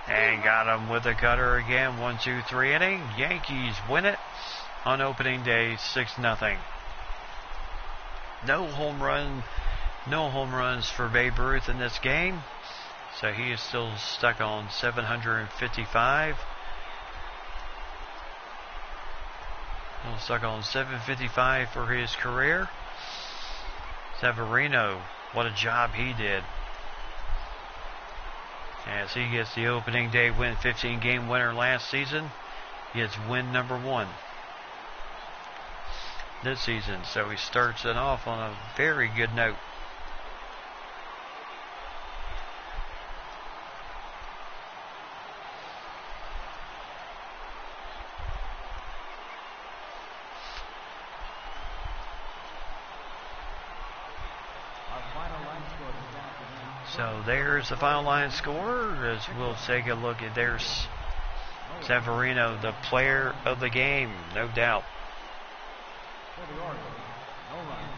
And got him with a cutter again. 1-2-3 inning. Yankees win it on opening day, 6-0. No home runs for Babe Ruth in this game. So he is still stuck on 755. Still stuck on 755 for his career. Severino, what a job he did. As he gets the opening day win, 15-game winner last season, he gets win number 1 this season. So he starts it off on a very good note. So there's the final line score. As we'll take a look at, there's Severino, the player of the game, no doubt. For the Orioles, no runs,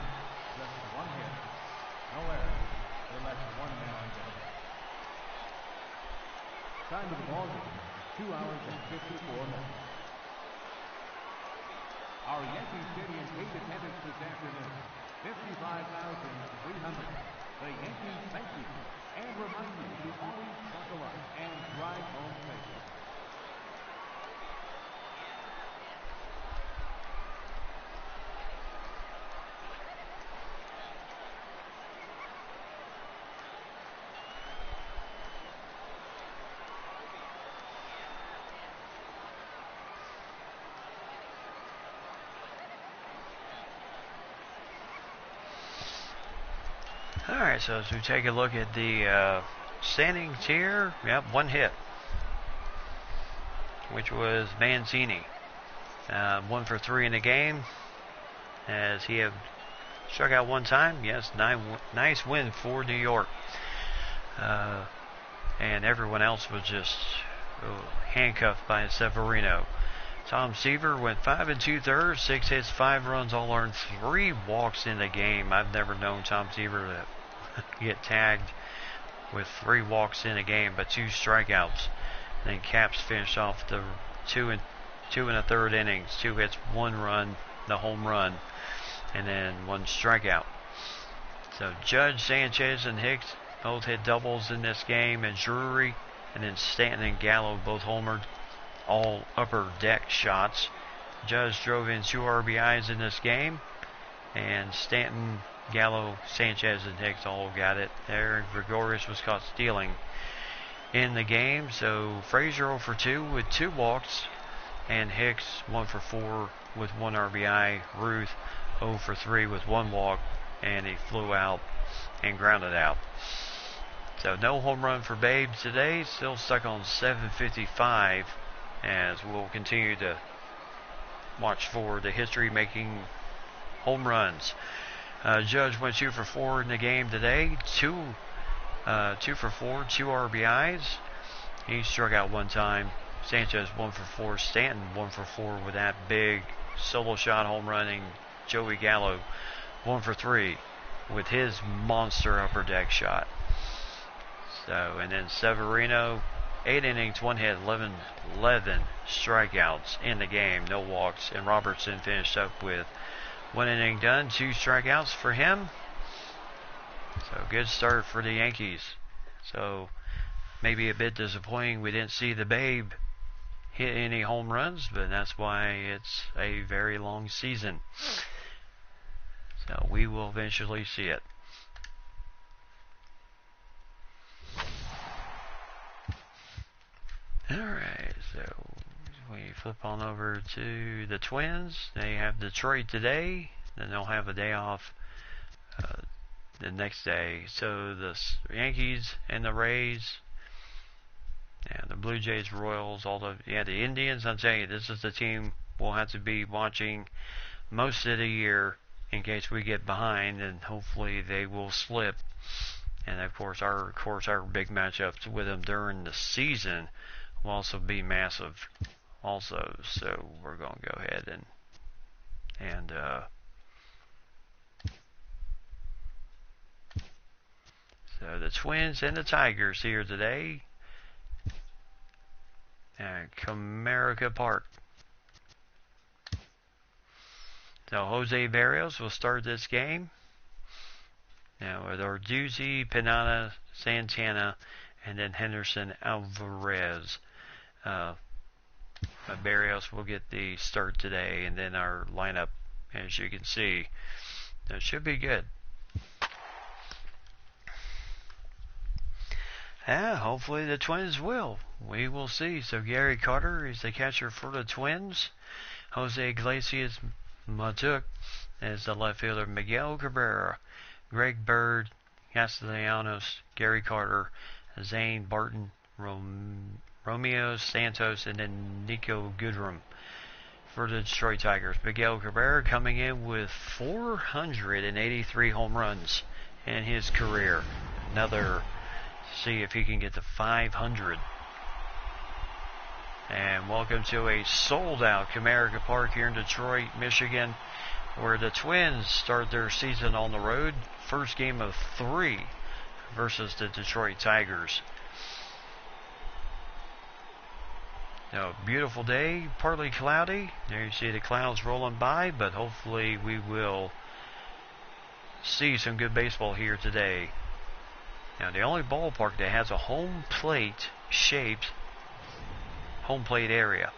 just 1 hit, no errors. They left 1 man on base. Time of the ball game, 2 hours and 54 minutes. Our Yankee Stadium gate attendance this afternoon, 55,300. The Yankees thank you and remind you to always buckle up and drive home safely. Alright, so as we take a look at the standings here, yep, 1 hit, which was Mancini. 1 for 3 in the game, as he had struck out 1 time. Yes, nice win for New York. And everyone else was just handcuffed by Severino. Tom Seaver went 5 2/3, 6 hits, 5 runs, all earned, 3 walks in the game. I've never known Tom Seaver to get tagged with 3 walks in a game, but 2 strikeouts. Then Caps finished off the 2 and 1/3 innings, 2 hits, 1 run, the home run, and then 1 strikeout. So Judge, Sanchez, and Hicks both hit doubles in this game, and Drury, and then Stanton and Gallo both homered, all upper deck shots. Judge drove in 2 RBIs in this game, and Stanton, Gallo, Sanchez, and Hicks all got it there. Gregorius was caught stealing in the game, so Frazier 0 for 2 with 2 walks, and Hicks 1 for 4 with 1 RBI. Ruth 0 for 3 with 1 walk, and he flew out and grounded out. So no home run for Babe today, still stuck on 755, as we'll continue to watch for the history-making home runs. Judge went 2 for 4 in the game today, 2 for 4, 2 RBIs. He struck out 1 time. Sanchez 1 for 4. Stanton 1 for 4 with that big solo shot home running. Joey Gallo 1 for 3 with his monster upper deck shot. So, and then Severino, 8 innings, 1 hit, 11 strikeouts in the game, no walks. And Robertson finished up with 1 inning done, 2 strikeouts for him. So good start for the Yankees. So maybe a bit disappointing we didn't see the Babe hit any home runs, but that's why it's a very long season. So we will eventually see it. Alright, so we flip on over to the Twins. They have Detroit today, then they'll have a day off the next day. So the Yankees and the Rays, and the Blue Jays, Royals, the Indians. I'm telling you, this is the team we'll have to be watching most of the year in case we get behind, and hopefully they will slip. And of course our big matchups with them during the season will also be massive also. So we're going to go ahead and so the Twins and the Tigers here today at Comerica Park. So Jose Barrios will start this game. Now with Arduzzi, Pineda, Santana, and then Henderson, Alvarez. Barrios will get the start today, and then our lineup, as you can see, that should be good. Hopefully the Twins will. We will see. So Gary Carter is the catcher for the Twins. Jose Iglesias Matuk is the left fielder. Miguel Cabrera, Greg Bird, Castellanos, Gary Carter, Zane Barton, Romeo Santos, and then Nico Goodrum for the Detroit Tigers. Miguel Cabrera coming in with 483 home runs in his career. See if he can get to 500. And welcome to a sold-out Comerica Park here in Detroit, Michigan, where the Twins start their season on the road. First game of 3 versus the Detroit Tigers. Now, beautiful day, partly cloudy. There you see the clouds rolling by, but hopefully we will see some good baseball here today. Now, the only ballpark that has a home plate shaped home plate area.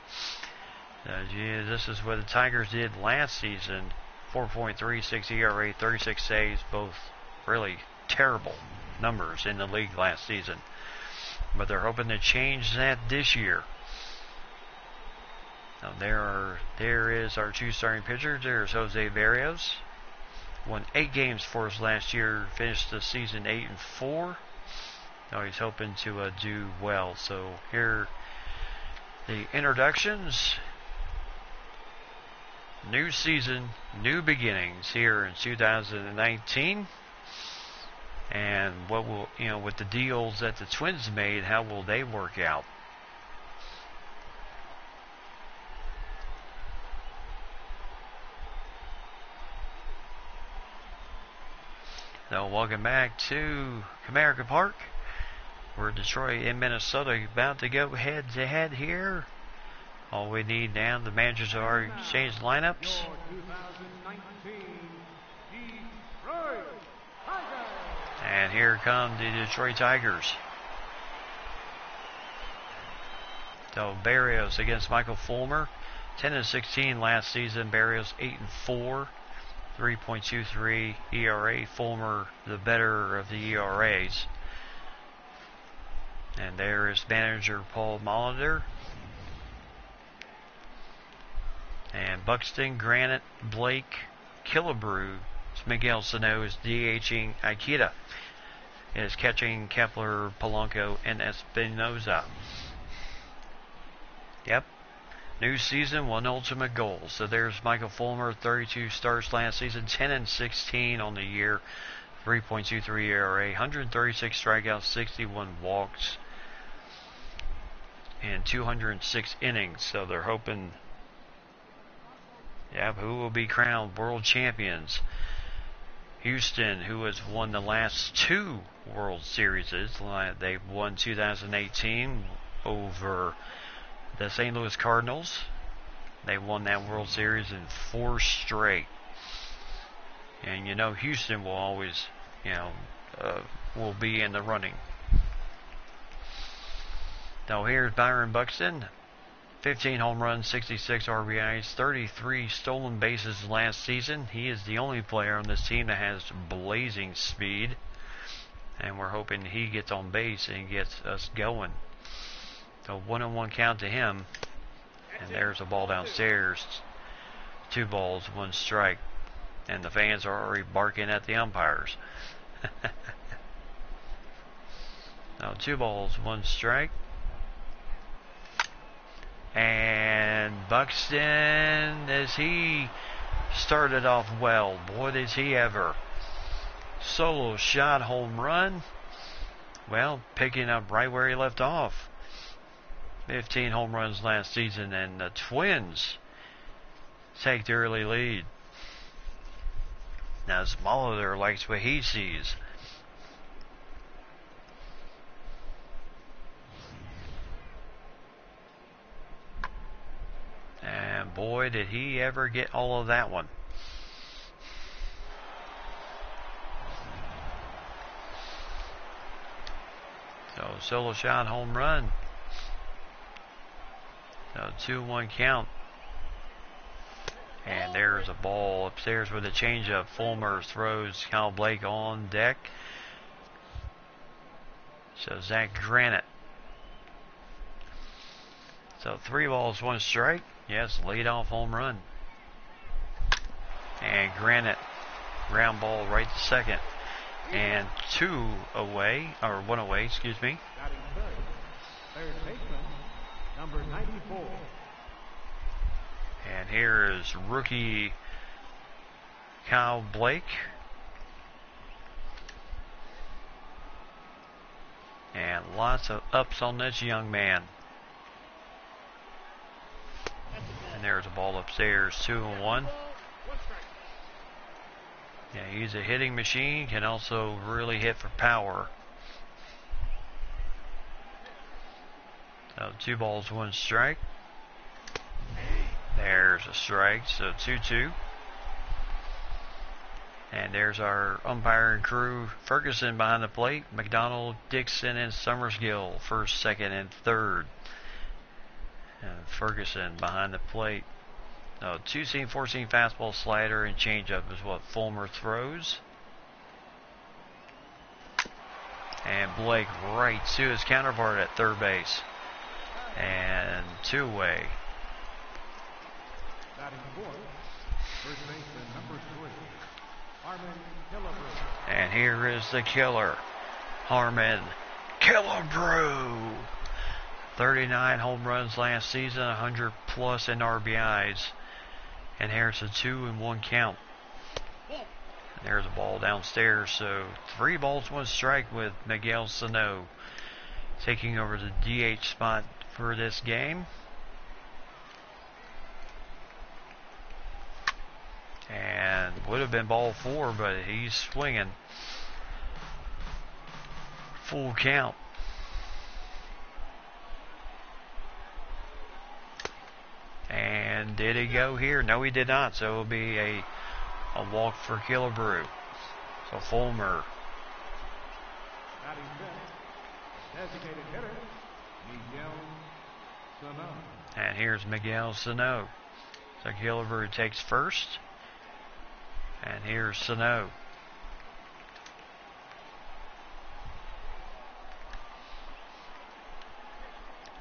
This is what the Tigers did last season. 4.36 ERA, 36 saves, both really terrible numbers in the league last season. But they're hoping to change that this year. Now there is our 2 starting pitchers. There's Jose Barrios. Won 8 games for us last year. Finished the season 8-4. Now he's hoping to do well. So here the introductions. New season, new beginnings here in 2019. And what will, with the deals that the Twins made, how will they work out? So welcome back to Comerica Park. We're Detroit and Minnesota about to go head to head here. All we need now, the managers have already changed lineups. Your 2019 Detroit Tigers. And here come the Detroit Tigers. So Barrios against Michael Fulmer. 10-16 last season. Barrios 8-4. 3.23 ERA. Fulmer the better of the ERAs. And there is manager Paul Molitor. And Buxton, Granite, Blake, Killebrew. Miguel Sano is DHing Aikita. Is catching Kepler, Polanco, and Espinoza. Yep. New season, one ultimate goal. So there's Michael Fulmer, 32 starts last season, 10-16 on the year, 3.23 ERA, 136 strikeouts, 61 walks, and 206 innings. So they're hoping, who will be crowned world champions? Houston, who has won the last two World Series. They won 2018 over the St. Louis Cardinals. They won that World Series in 4 straight. And Houston will always, will be in the running. Now here's Byron Buxton. 15 home runs, 66 RBIs, 33 stolen bases last season. He is the only player on this team that has blazing speed. And we're hoping he gets on base and gets us going. So 1-1 count to him. And there's a ball downstairs. 2 balls, 1 strike. And the fans are already barking at the umpires. Now 2 balls, 1 strike. And Buxton, as he started off well, boy does he ever. Solo shot, home run. Well, picking up right where he left off. 15 home runs last season, and the Twins take the early lead. Now Molitor likes what he sees. And boy, did he ever get all of that one. So solo shot, home run. So 2-1 count. And there's a ball upstairs with a changeup. Fulmer throws Kyle Blake on deck. So Zach Granite. So 3 balls, 1 strike. Yes, leadoff home run. And Granite, ground ball right to second. And 1 away, excuse me. Batting third baseman, number 94. And here is rookie Kyle Blake. And lots of ups on this young man. And there's a ball upstairs, 2-1. Yeah, he's a hitting machine, can also really hit for power. So 2 balls, 1 strike. There's a strike, so 2-2. And there's our umpiring crew. Ferguson behind the plate. McDonald, Dixon, and Summersgill first, second, and third. And Ferguson behind the plate. 2-seam, 4-seam fastball, slider, and changeup is what Fulmer throws. And Blake right to his counterpart at third base. And 2 away. Batting fourth, first baseman, number 3, Harmon Killebrew. And here is the killer, Harmon Killebrew. 39 home runs last season, 100 plus in RBIs. And here's a 2-1 count. And there's a ball downstairs. So 3 balls, 1 strike with Miguel Sano taking over the DH spot for this game. And would have been ball 4, but he's swinging. Full count. And did he go here? No, he did not. So it'll be a walk for Killebrew. So Fulmer. Batting fifth, designated hitter, Miguel Sano. And here's Miguel Sano. So Killebrew takes first. And here's Sano.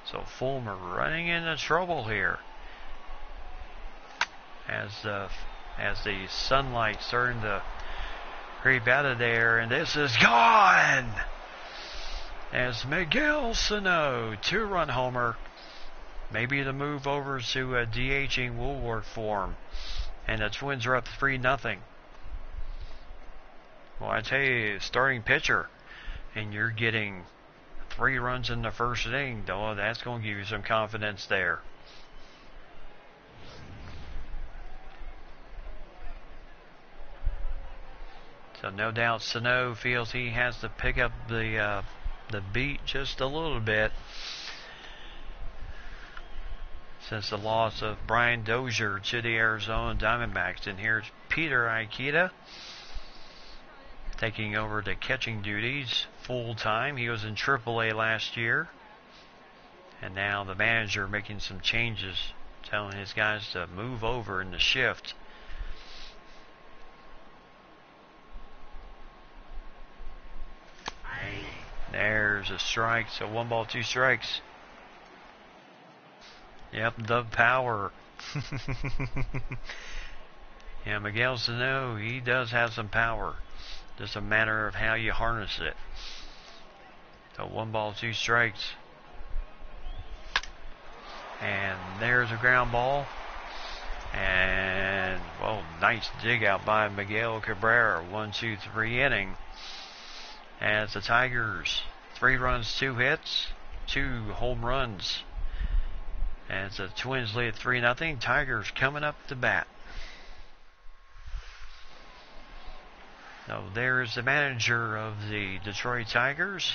So Fulmer running into trouble here. As the sunlight starting to creep out of there, and this is gone. As Miguel Sano, 2-run homer. Maybe the move over to DHing will work for him. And the Twins are up 3-0. Well, I tell you, starting pitcher, and you're getting 3 runs in the first inning, though, that's going to give you some confidence there. So no doubt Sano feels he has to pick up the beat just a little bit since the loss of Brian Dozier to the Arizona Diamondbacks. And here's Peter Ikeda taking over the catching duties full time. He was in AAA last year. And now the manager making some changes, telling his guys to move over in the shift. There's a strike, so 1 ball, 2 strikes. Yep, the power. Yeah, Miguel Sano, he does have some power. Just a matter of how you harness it. So 1 ball, 2 strikes. And there's a ground ball. And, well, nice dig out by Miguel Cabrera. 1, 2, 3 inning. As the Tigers, 3 runs, 2 hits, 2 home runs. As the Twins lead 3-0, Tigers coming up to bat. So there's the manager of the Detroit Tigers.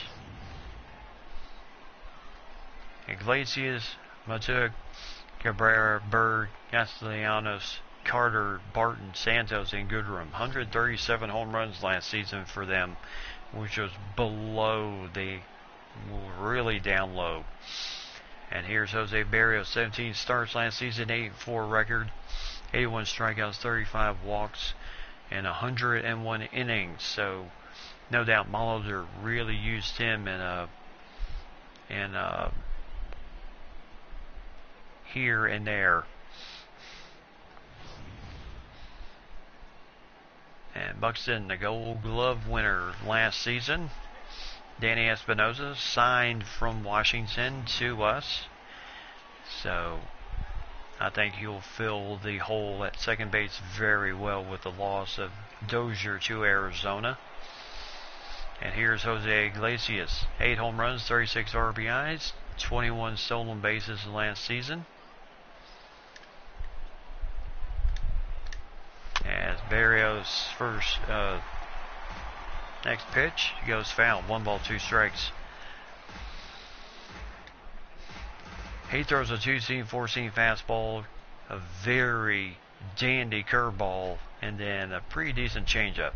Iglesias, Matuk, Cabrera, Berg, Castellanos, Carter, Barton, Santos, and Goodrum. 137 home runs last season for them, which was below the really down low. And here's Jose Barrios, 17 starts last season, 8-4 record, 81 strikeouts, 35 walks, and 101 innings. So no doubt Molitor really used him in here and there. And Buxton, the Gold Glove winner last season. Danny Espinosa signed from Washington to us. So I think he'll fill the hole at second base very well with the loss of Dozier to Arizona. And here's Jose Iglesias. 8 home runs, 36 RBIs, 21 stolen bases last season. As Barrios first next pitch goes foul. 1 ball, 2 strikes. He throws a 2-seam, 4-seam fastball, a very dandy curveball, and then a pretty decent changeup.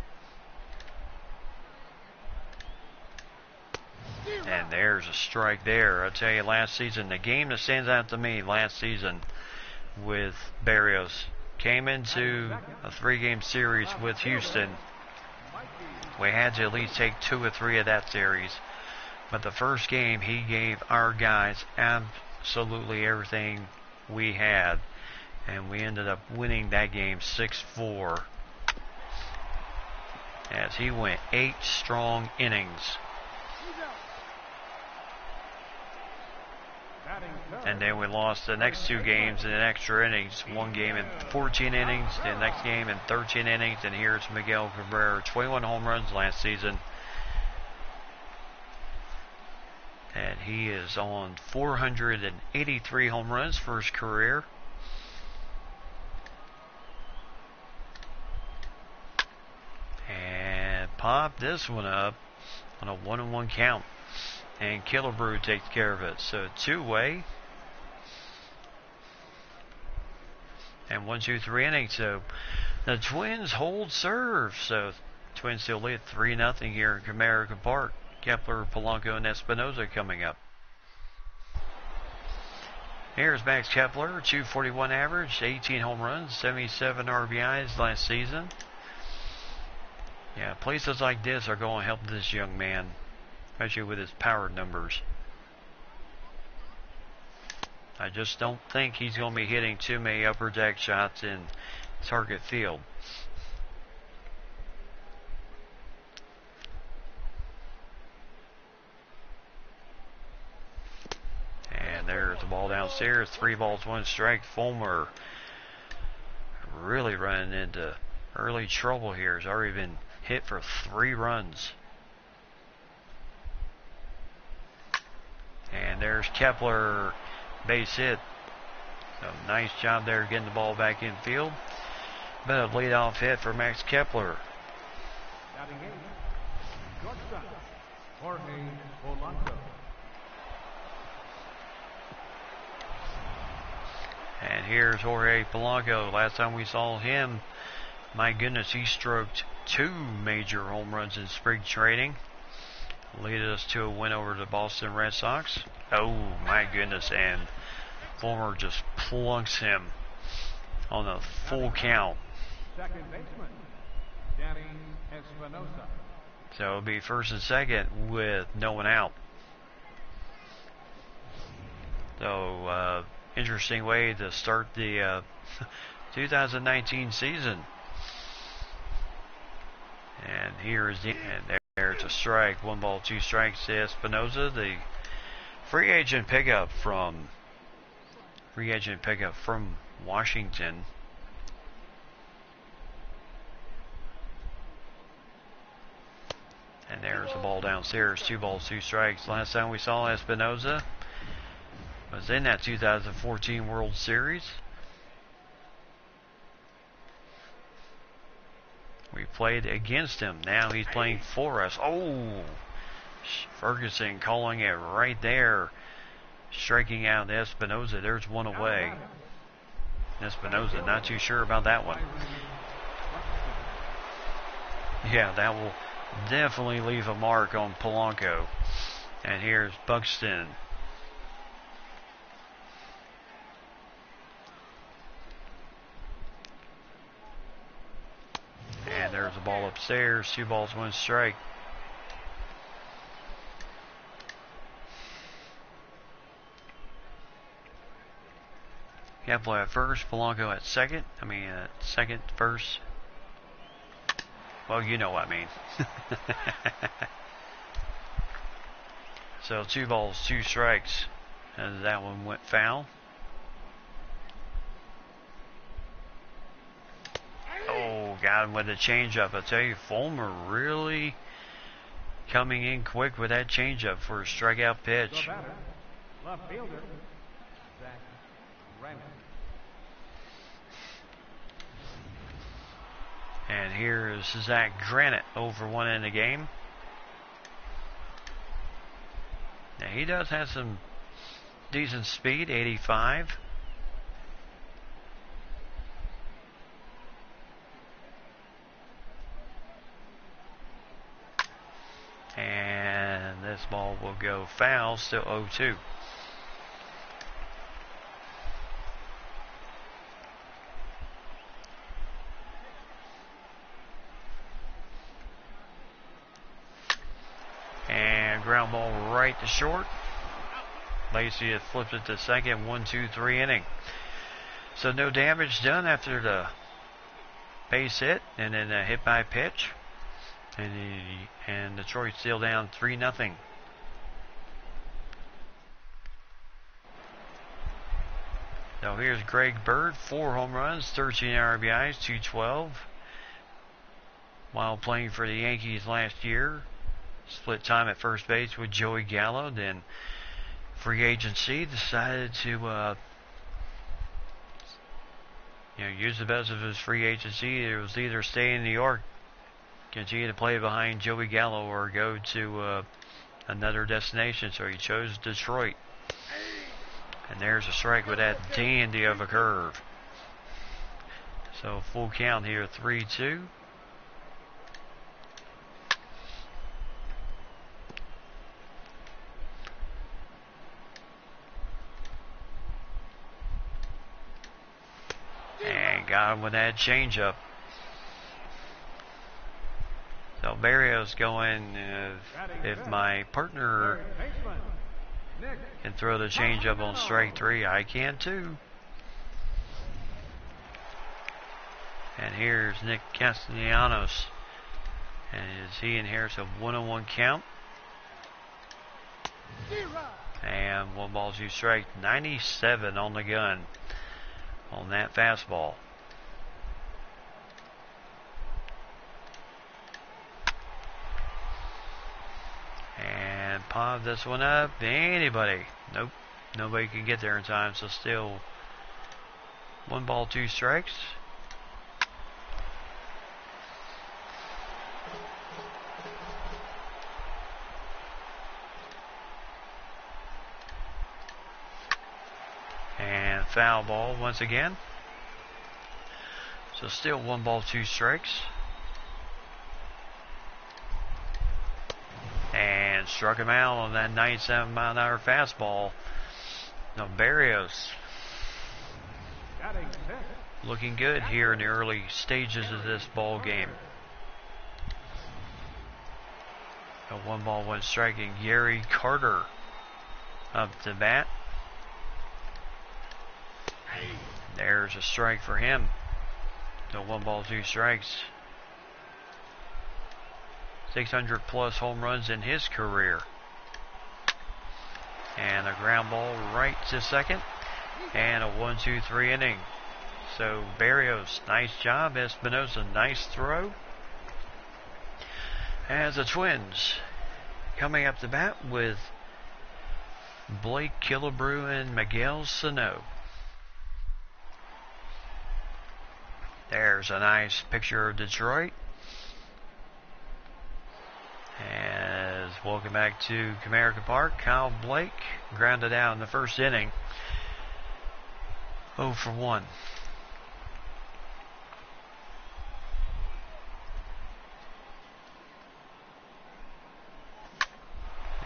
And there's a strike there. I'll tell you, last season, the game that stands out to me last season with Barrios, came into a 3-game series with Houston. We had to at least take 2 or 3 of that series. But the first game, he gave our guys absolutely everything we had. And we ended up winning that game 6-4. As he went 8 strong innings. And then we lost the next 2 games in extra innings. 1 game in 14 innings, the next game in 13 innings. And here's Miguel Cabrera, 21 home runs last season. And he is on 483 home runs for his career. And pop this one up on a 1-1 count. And Killebrew takes care of it. So 2-way. And 1-2-3 innings. So the Twins hold serve. So Twins still lead 3-0 here in Comerica Park. Kepler, Polanco, and Espinosa coming up. Here's Max Kepler, 241 average, 18 home runs, 77 RBIs last season. Yeah, places like this are going to help this young man, especially with his power numbers. I just don't think he's going to be hitting too many upper deck shots in target field. And there's the ball downstairs. 3 balls, 1 strike. Fulmer really running into early trouble here. He's already been hit for 3 runs. And there's Kepler, base hit. So nice job there getting the ball back in field. But a leadoff hit for Max Kepler. Batting 8, shortstop, Jorge Polanco. And here's Jorge Polanco. Last time we saw him, my goodness, he stroked 2 major home runs in spring training. Leaded us to a win over the Boston Red Sox. Oh my goodness, and Fulmer just plunks him on a full count. Second baseman, Danny Espinosa. So it'll be first and second with no one out. So interesting way to start the 2019 season. And there's a strike. 1 ball, 2 strikes to Espinosa, the free agent pickup from Washington. And there's a ball downstairs. 2 balls, 2 strikes. Last time we saw Espinosa was in that 2014 World Series. We played against him. Now he's playing for us. Oh, Ferguson calling it right there. Striking out Espinosa. There's 1 away. Espinosa not too sure about that one. Yeah, that will definitely leave a mark on Polanco. And here's Buxton. And there's a ball upstairs. 2 balls, 1 strike. Kepler at first, Polanco at second. Second, first. Well, you know what I mean. So 2 balls, 2 strikes. And that one went foul. Oh, got him with a changeup. I tell you, Fulmer really coming in quick with that changeup for a strikeout pitch. Left fielder, Zach Granite. And here is Zach Granite, over 1 in the game. Now he does have some decent speed, 85. And this ball will go foul, still 0-2. And ground ball right to short. Lacey has flipped it to second, 1-2-3 inning. So no damage done after the base hit and then a hit by pitch. And Detroit still down 3-0. So here's Greg Bird, 4 home runs, 13 RBIs, 212. While playing for the Yankees last year. Split time at first base with Joey Gallo. Then free agency, decided to use the best of his free agency. It was either stay in New York, continue to play behind Joey Gallo, or go to another destination. So he chose Detroit. And there's a strike with that dandy of a curve. So full count here, 3-2. And got him with that changeup. So Barrios going, if my partner can throw the changeup on strike 3, I can too. And here's Nick Castellanos. And as he inherits a 1-1 count. And 1 ball, 2 strikes. 97 on the gun on that fastball. And pop this one up. Anybody? Nope. Nobody can get there in time. So still 1 ball, 2 strikes. And foul ball once again. So still 1 ball, 2 strikes. And struck him out on that 97-mile-an-hour fastball. Now Barrios looking good here in the early stages of this ball game. A 1 ball, 1 strike, and Gary Carter up to bat. There's a strike for him. So 1 ball, 2 strikes. 600 plus home runs in his career. And a ground ball right to second. And a 1-2-3 inning. So Barrios, nice job. Espinosa, nice throw. As the Twins coming up to bat with Blake Killebrew and Miguel Sano. There's a nice picture of Detroit. As welcome back to Comerica Park. Kyle Blake grounded out in the first inning. 0 for 1.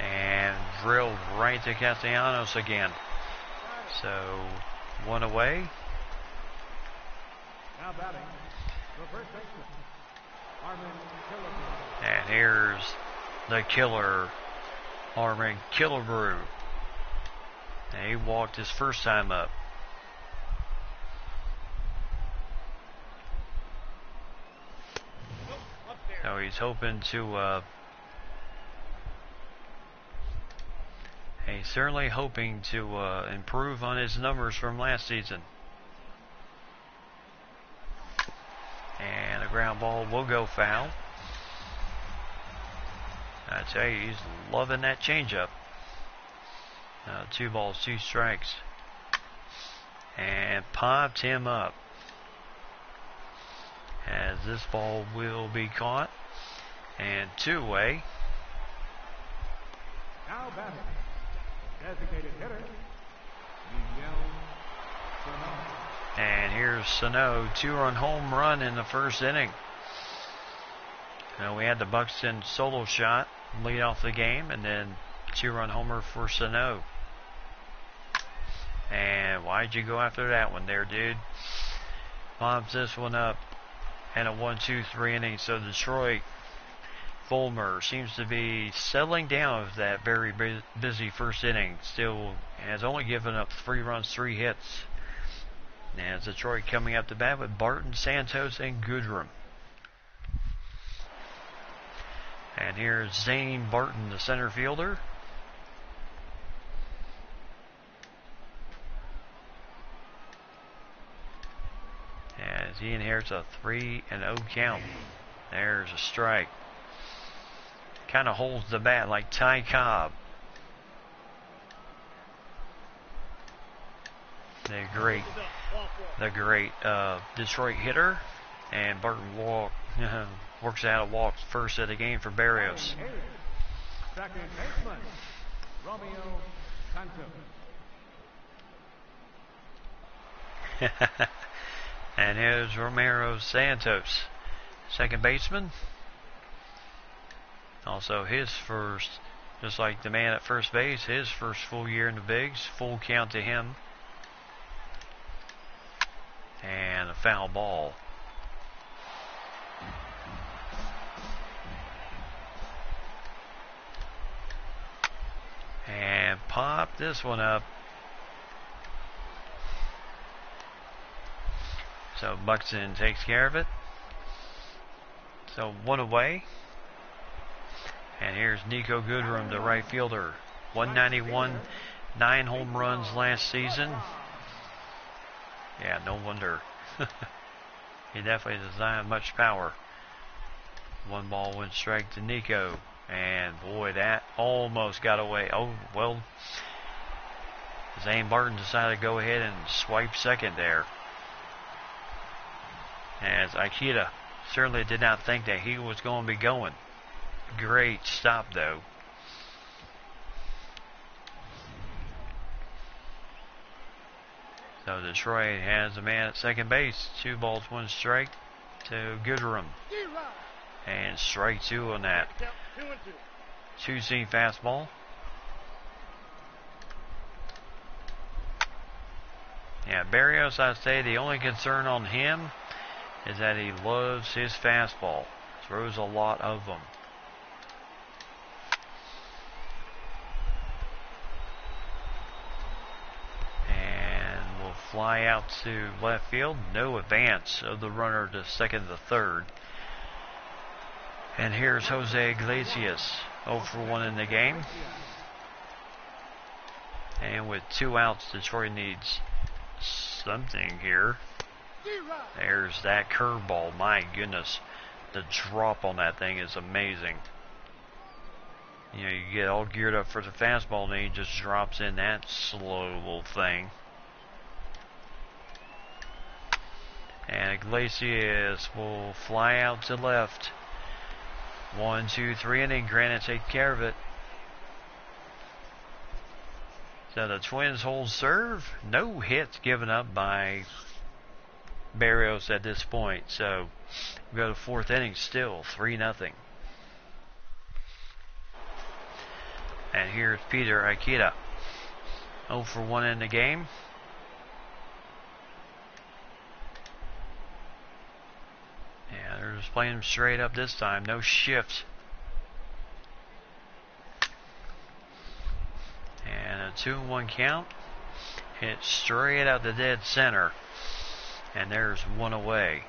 And drilled right to Castellanos again. So 1 away. Now batting, the first baseman, Armin Killebrew. And here's the killer, Armin Killebrew. And he walked his first time up. So he's hoping to, he's certainly hoping to improve on his numbers from last season. And a ground ball will go foul. I tell you, he's loving that changeup. 2 balls, 2 strikes. And popped him up. As this ball will be caught. And 2 away. Now batting, designated hitter, Miguel Sano. And here's Sano, 2-run home run in the first inning. We had the Buxton solo shot lead off the game, and then 2-run homer for Sano. And why'd you go after that one there, dude? Pops this one up, and a 1-2-3 inning. So Detroit, Fulmer seems to be settling down with that very busy first inning. Still has only given up 3 runs, 3 hits. And Detroit coming up to bat with Barton, Santos, and Goodrum. And here's Zane Barton, the center fielder. As he inherits a 3-0 count. There's a strike. Kind of holds the bat like Ty Cobb. The great Detroit hitter. And Barton works out a walk first of the game for Barrios. Second baseman, Romeo Santos. And here's Romero Santos, second baseman. Also his first, just like the man at first base, his first full year in the bigs. Full count to him. And a foul ball. And pop this one up. So Buxton takes care of it. So one away. And here's Nico Goodrum, the right fielder. 191, 9 home runs last season. Yeah, no wonder. He definitely does not have much power. 1 ball, 1 strike to Nico. And boy, that almost got away. Oh, well, Zane Barton decided to go ahead and swipe second there. As Ikeda certainly did not think that he was going to be going. Great stop, though. So Detroit has a man at second base. 2 balls, 1 strike to Goodrum. And strike 2 on that. 2-seam fastball. Yeah, Barrios, I'd say the only concern on him is that he loves his fastball. Throws a lot of them. And will fly out to left field. No advance of the runner to second to third. And here's Jose Iglesias, 0 for 1 in the game. And with 2 outs, Detroit needs something here. There's that curveball. My goodness, the drop on that thing is amazing. You know, you get all geared up for the fastball, and he just drops in that slow little thing. And Iglesias will fly out to left. 1, 2, 3 inning. Granite take care of it. So the Twins hold serve. No hits given up by Barrios at this point. So we go to 4th inning still. 3-0. And here's Peter Ikeda. 0 for 1 in the game. Yeah, they're just playing him straight up this time. No shift. And a 2-1 count. Hit straight out the dead center. And there's 1 away.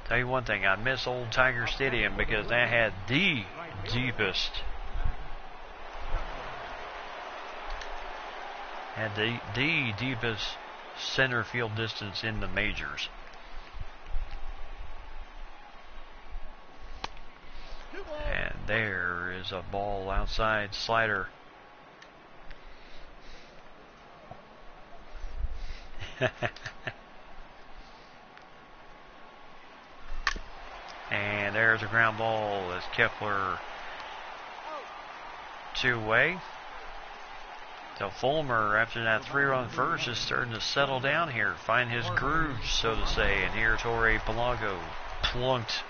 Tell you one thing, I miss old Tiger Stadium because that had the deepest center field distance in the majors. And there is a ball outside, slider. And there's a ground ball as Kepler 2-way. So Fulmer, after that 3-run first, is starting to settle down here, find his groove, so to say. And here Torrey Palago plunked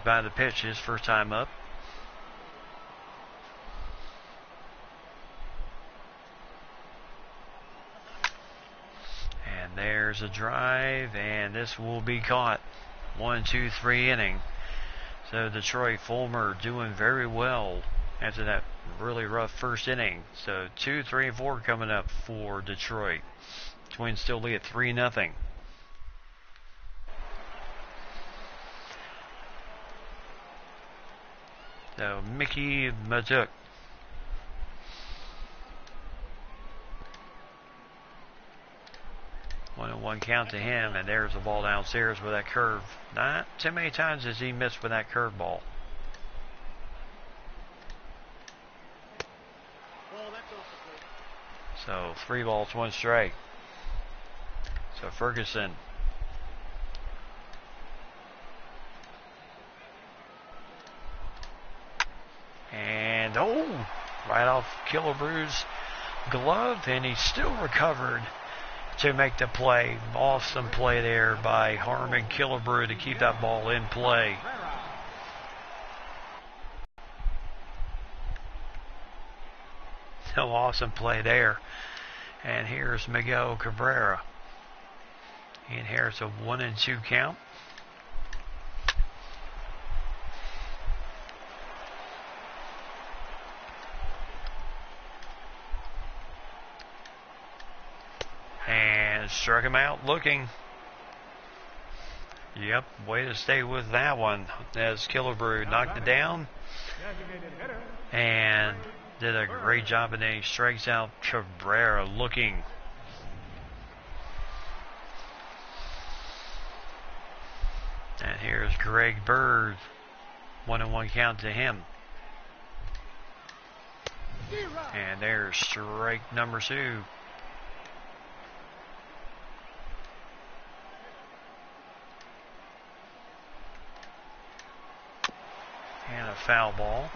by the pitch, his first time up. And there's a drive, and this will be caught. 1, 2, 3 inning. So Detroit, Fulmer doing very well after that really rough first inning. So 2, 3, and 4 coming up for Detroit. Twins still lead at 3-0. So Mickey Matuk. One count to him, and there's the ball downstairs with that curve. Not too many times has he missed with that curveball. So 3 balls, 1 strike. So Ferguson. And right off Killebrew's glove, and he still recovered to make the play. Awesome play there by Harmon Killebrew to keep that ball in play. So awesome play there. And here's Miguel Cabrera. He inherits a 1-2 count. And struck him out looking. Yep, way to stay with that one as Killebrew knocked it down. And did a great job, and then he strikes out Cabrera looking. And here's Greg Bird. 1-1 count to him. And there's strike number 2. And a foul ball.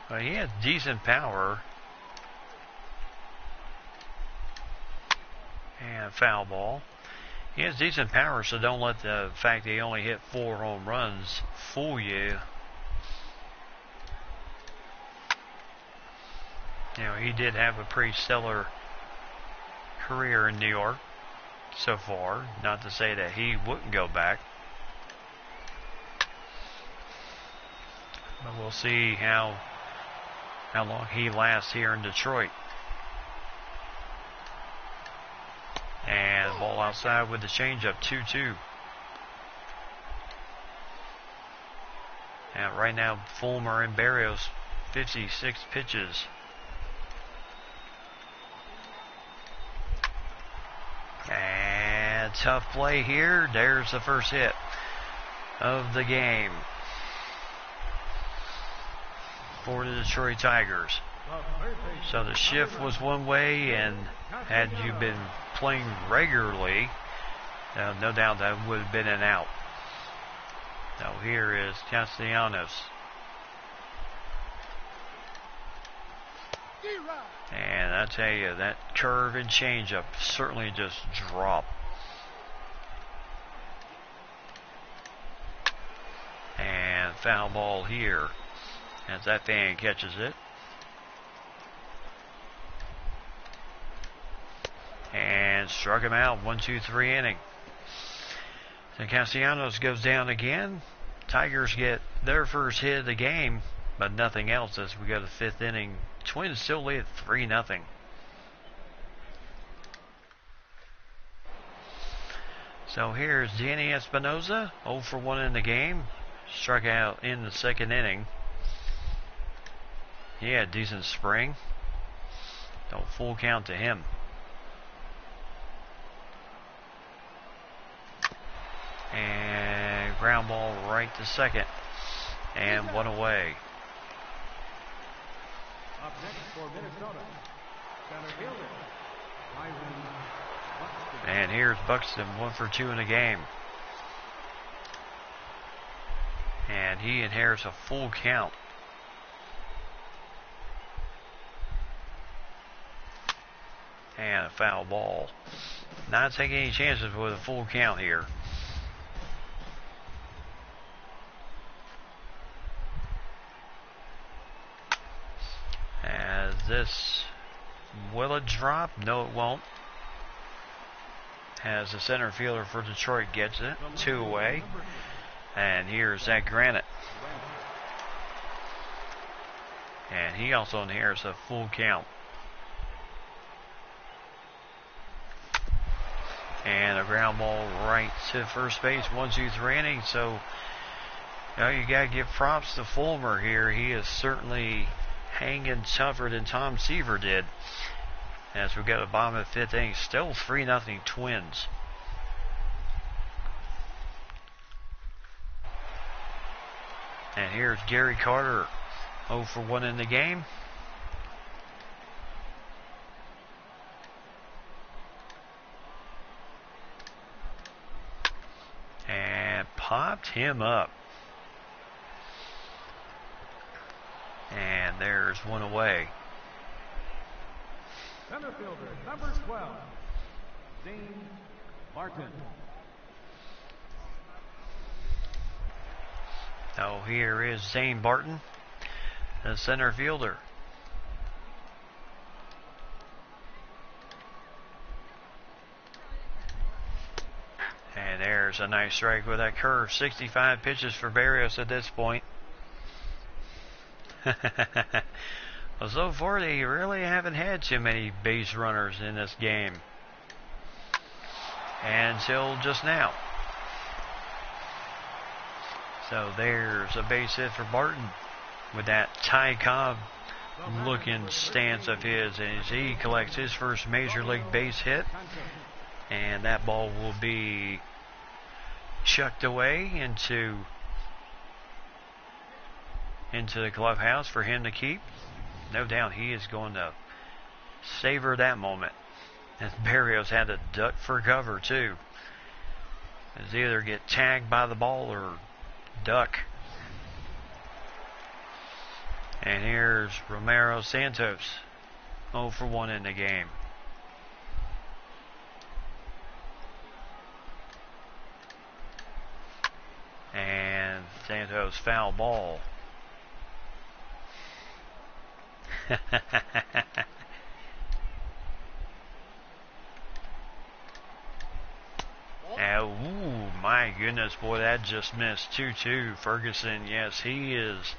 But he has decent power. And a foul ball. He has decent power, so don't let the fact that he only hit 4 home runs fool you. You know, he did have a pretty stellar career in New York so far. Not to say that he wouldn't go back. But we'll see how long he lasts here in Detroit. And ball outside with the changeup, 2-2. And right now, Fulmer and Barrios, 56 pitches. And tough play here. There's the first hit of the game for the Detroit Tigers. So the shift was one way, and had you been playing regularly, no doubt that would have been an out. Now here is Castellanos. And I tell you, that curve and changeup certainly just drop. And foul ball here as that fan catches it. And struck him out. 1-2-3 inning. And Castellanos goes down again. Tigers get their first hit of the game, but nothing else as we go to 5th inning. Twins still lead 3-0. So here's Danny Espinosa, 0 for 1 in the game. Struck out in the 2nd inning. He had decent spring. So full count to him. And ground ball right to second. And 1 away. Up next for Minnesota, center fielder, Buxton. And here's Buxton, 1 for 2 in the game. And he inherits a full count. And a foul ball. Not taking any chances with a full count here. As this, will it drop? No, it won't. As the center fielder for Detroit gets it, 2 away. And here's Zach Granite. And he also inherits a full count. And a ground ball right to first base, 1-2-3 inning. So, you got to give props to Fulmer here. He is certainly hanging tougher than Tom Seaver did. As we go to the bottom of the 5th inning, still 3-0 Twins. And here's Gary Carter, 0 for 1 in the game. And popped him up. And there's 1 away. Center fielder, number 12, Zane Martin. Oh, here is Zane Barton, the center fielder. And there's a nice strike with that curve. 65 pitches for Barrios at this point. Well, so far they really haven't had too many base runners in this game. Until just now. So there's a base hit for Barton with that Ty Cobb looking stance of his as he collects his first major league base hit. And that ball will be chucked away into the clubhouse for him to keep. No doubt he is going to savor that moment. As Barrios had to duck for cover too. As either get tagged by the ball or duck. And here's Romero Santos, 0 for 1 in the game. And Santos foul ball. Ooh, my goodness, boy, that just missed 2-2. Ferguson, yes, he is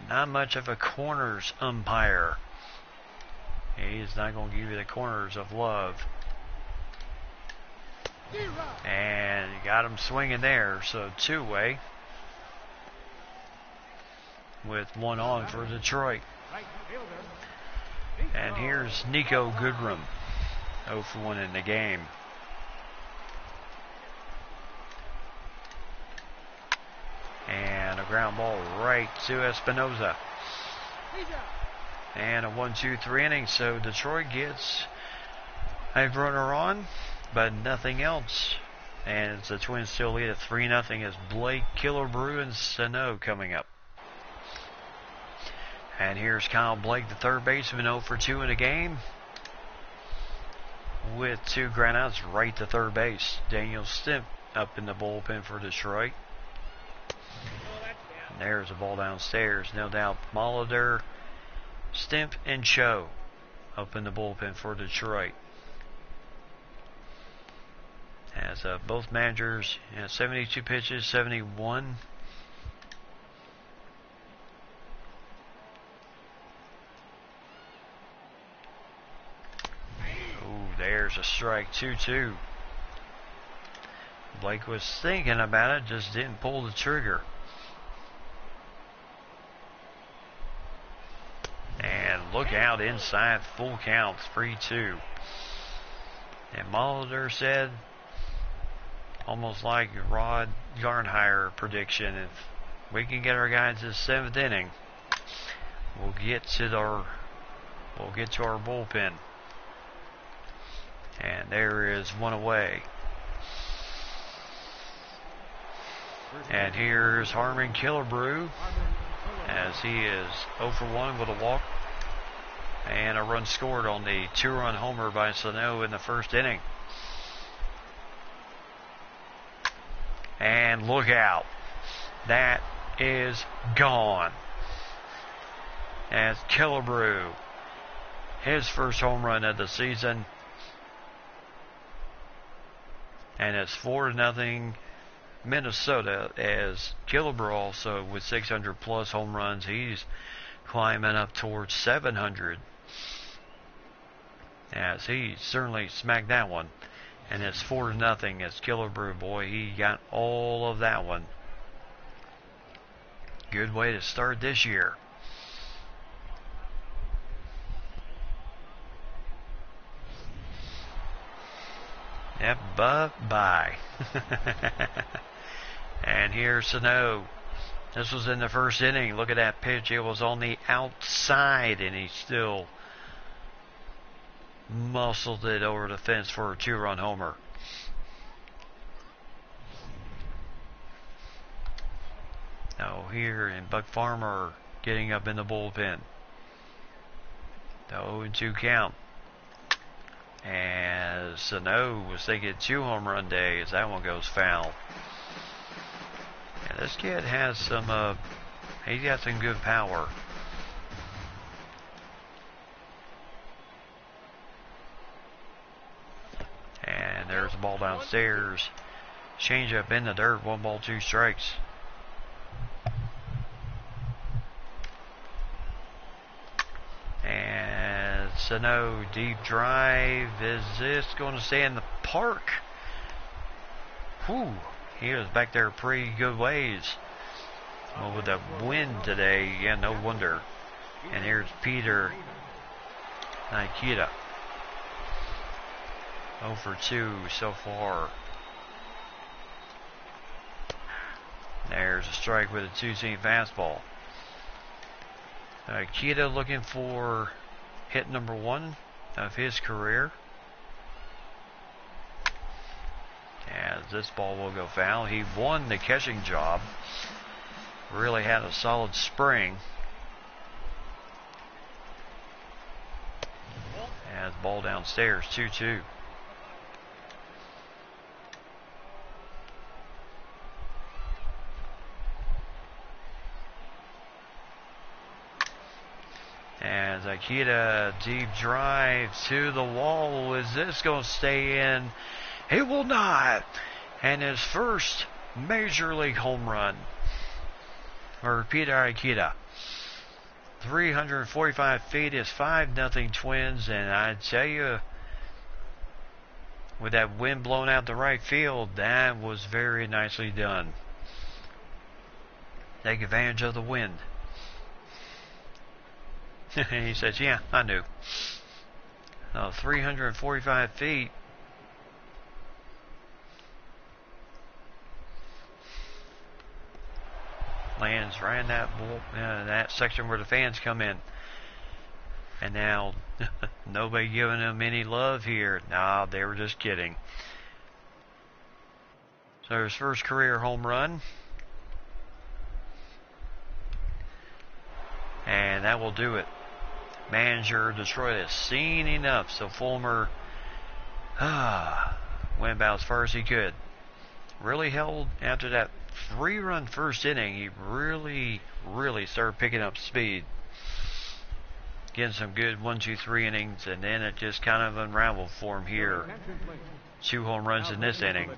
not much of a corners umpire. He's not going to give you the corners of love. And you got him swinging there, so two-way with one on for Detroit. And here's Nico Goodrum, 0 for 1 in the game. And a ground ball right to Espinoza. And a 1-2-3 inning, so Detroit gets a runner on, but nothing else. And the Twins still lead at 3-0 as Blake, Killebrew, and Sano coming up. And here's Kyle Blake, the third baseman, 0 for 2 in the game, with 2 groundouts right to third base. Daniel Stimp up in the bullpen for Detroit. And there's a ball downstairs. No doubt Molitor, Stimp, and Cho up in the bullpen for Detroit. As both managers, 72 pitches, 71. There's a strike, 2-2. Blake was thinking about it, just didn't pull the trigger. And look out inside, full count, 3-2. And Molitor said, almost like Rod Garnhire prediction, if we can get our guys to the 7th inning, we'll get to our bullpen. And there is one away. And here's Harmon Killebrew as he is 0 for 1 with a walk and a run scored on the 2-run homer by Sano in the first inning. And look out. That is gone. As Killebrew, his first home run of the season. And it's 4-0 Minnesota as Killebrew also with 600 plus home runs. He's climbing up towards 700 as he certainly smacked that one. And it's 4-0 as Killebrew, boy, he got all of that one. Good way to start this year. Yep, bye. And here's Sano. This was in the first inning. Look at that pitch. It was on the outside, and he still muscled it over the fence for a 2-run homer. Now here, and Buck Farmer getting up in the bullpen. The 0-2 count. And Sano was thinking 2 home run days. That one goes foul. And this kid has some, he's got some good power. And there's the ball downstairs. Change up in the dirt. 1 ball, 2 strikes. And Sano, deep drive. Is this going to stay in the park? Whew. He was back there pretty good ways. Well, with the wind today, yeah, no wonder. And here's Peter Nikita. 0 for 2 so far. There's a strike with a 2-seam fastball. Nikita looking for hit number 1 of his career. As this ball will go foul. He won the catching job. Really had a solid spring. As ball downstairs, 2-2. As Akita, deep drive to the wall. Is this going to stay in? It will not. And his first major league home run for Peter Akita. 345 feet is 5-0 Twins. And I tell you, with that wind blowing out the right field, that was very nicely done. Take advantage of the wind. He says, yeah, I knew. 345 feet. Lands right in that section where the fans come in. And now, nobody giving him any love here. Nah, they were just kidding. So his first career home run. And that will do it. Manager Detroit has seen enough. So Fulmer went about as far as he could. Really held after that 3-run first inning. He really started picking up speed. Getting some good 1, 2, 3 innings, and then it just kind of unraveled for him here. 2 home runs in this inning.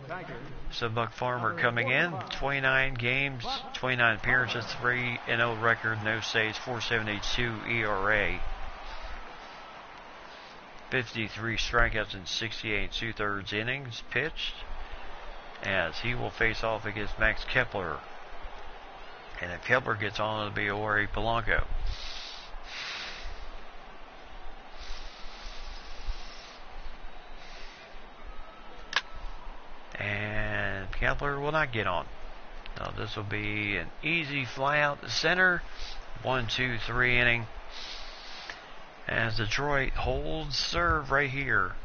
So Buck Farmer coming in, 29 games, 29 appearances, 3-0 record, no saves, 4.72 ERA. 53 strikeouts in 68 2/3 innings pitched. As he will face off against Max Kepler. And if Kepler gets on, it'll be Ori Polanco. And Kepler will not get on. Now this will be an easy fly out to center. 1, 2, 3 inning. As Detroit holds serve right here.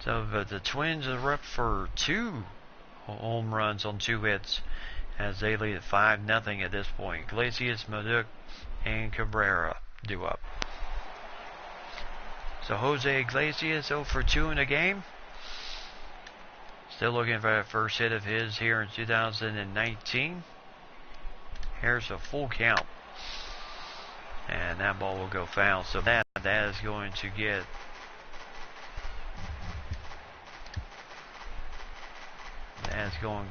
So the Twins are up for 2 home runs on 2 hits as they lead at 5-0 at this point. Iglesias, Maduk, and Cabrera due up. So Jose Iglesias 0 for 2 in the game. Still looking for that first hit of his here in 2019. Here's a full count. And that ball will go foul. So that is going to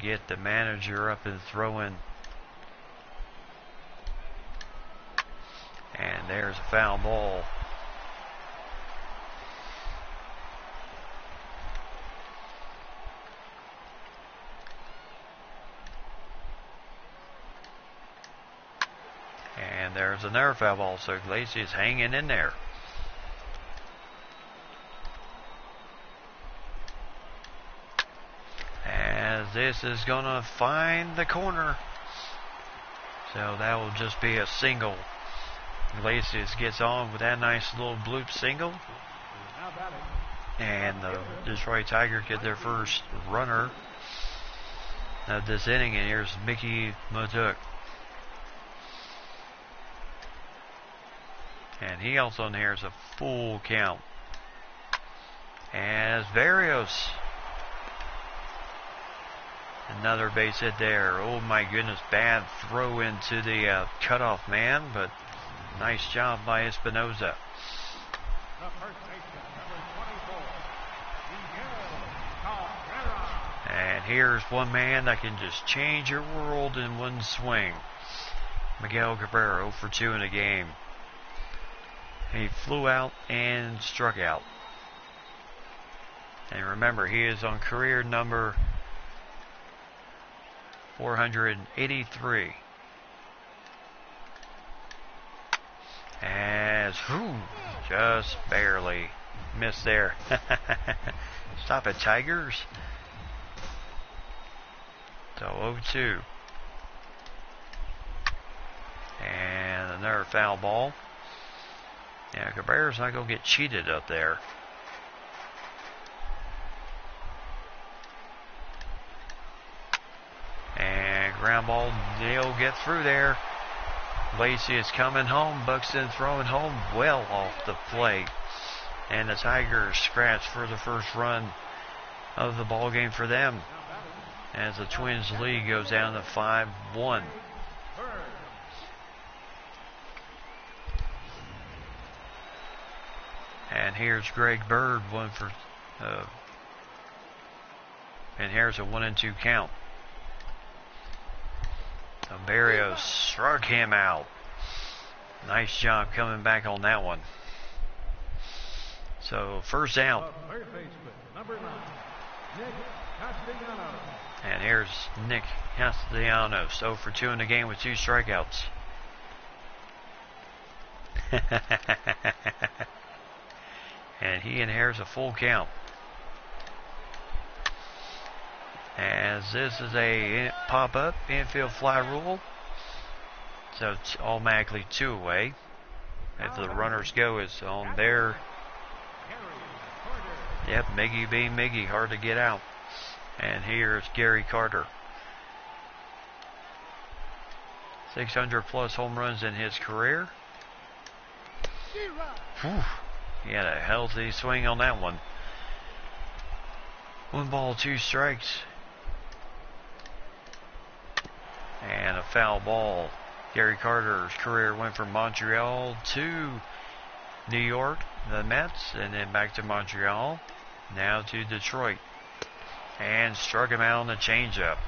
get the manager up and throwing. And there's a foul ball. And there's another foul ball. So Iglesias hanging in there. As this is going to find the corner. So that will just be a single. Iglesias gets on with that nice little bloop single. And the Detroit Tigers get their first runner of this inning. And here's Mickey Maduk. And he also inherits a full count. As Barrios. Another base hit there. Oh my goodness, bad throw into the cutoff man, but nice job by Espinoza. The first baseman, number 24, Miguel Cabrera. And here's one man that can just change your world in one swing. Miguel Cabrera 0 for 2 in the game. He flew out and struck out. And remember, he is on career number 483. As, just barely missed there. Stop it, Tigers. So 0-2. And another foul ball. Yeah, Cabrera's not going to get cheated up there. And ground ball, they'll get through there. Lacey is coming home. Buxton throwing home well off the plate. And the Tigers scratch for the first run of the ball game for them. As the Twins lead goes down to 5-1. And here's Greg Bird, and here's a 1-2 count. So Barrios struck him out. Nice job coming back on that one. So first out. Third baseman, number 9, Nick Castellanos. And here's Nick Castellanos, 0 for 2 in the game with 2 strikeouts. And he inherits a full count. As this is a pop-up infield fly rule. So it's automatically 2 away. If the runners go is on their... Yep, Miggy being Miggy, hard to get out. And here's Gary Carter. 600 plus home runs in his career. Whew. He had a healthy swing on that one. 1 ball, 2 strikes. And a foul ball. Gary Carter's career went from Montreal to New York, the Mets, and then back to Montreal. Now to Detroit. And struck him out on the changeup.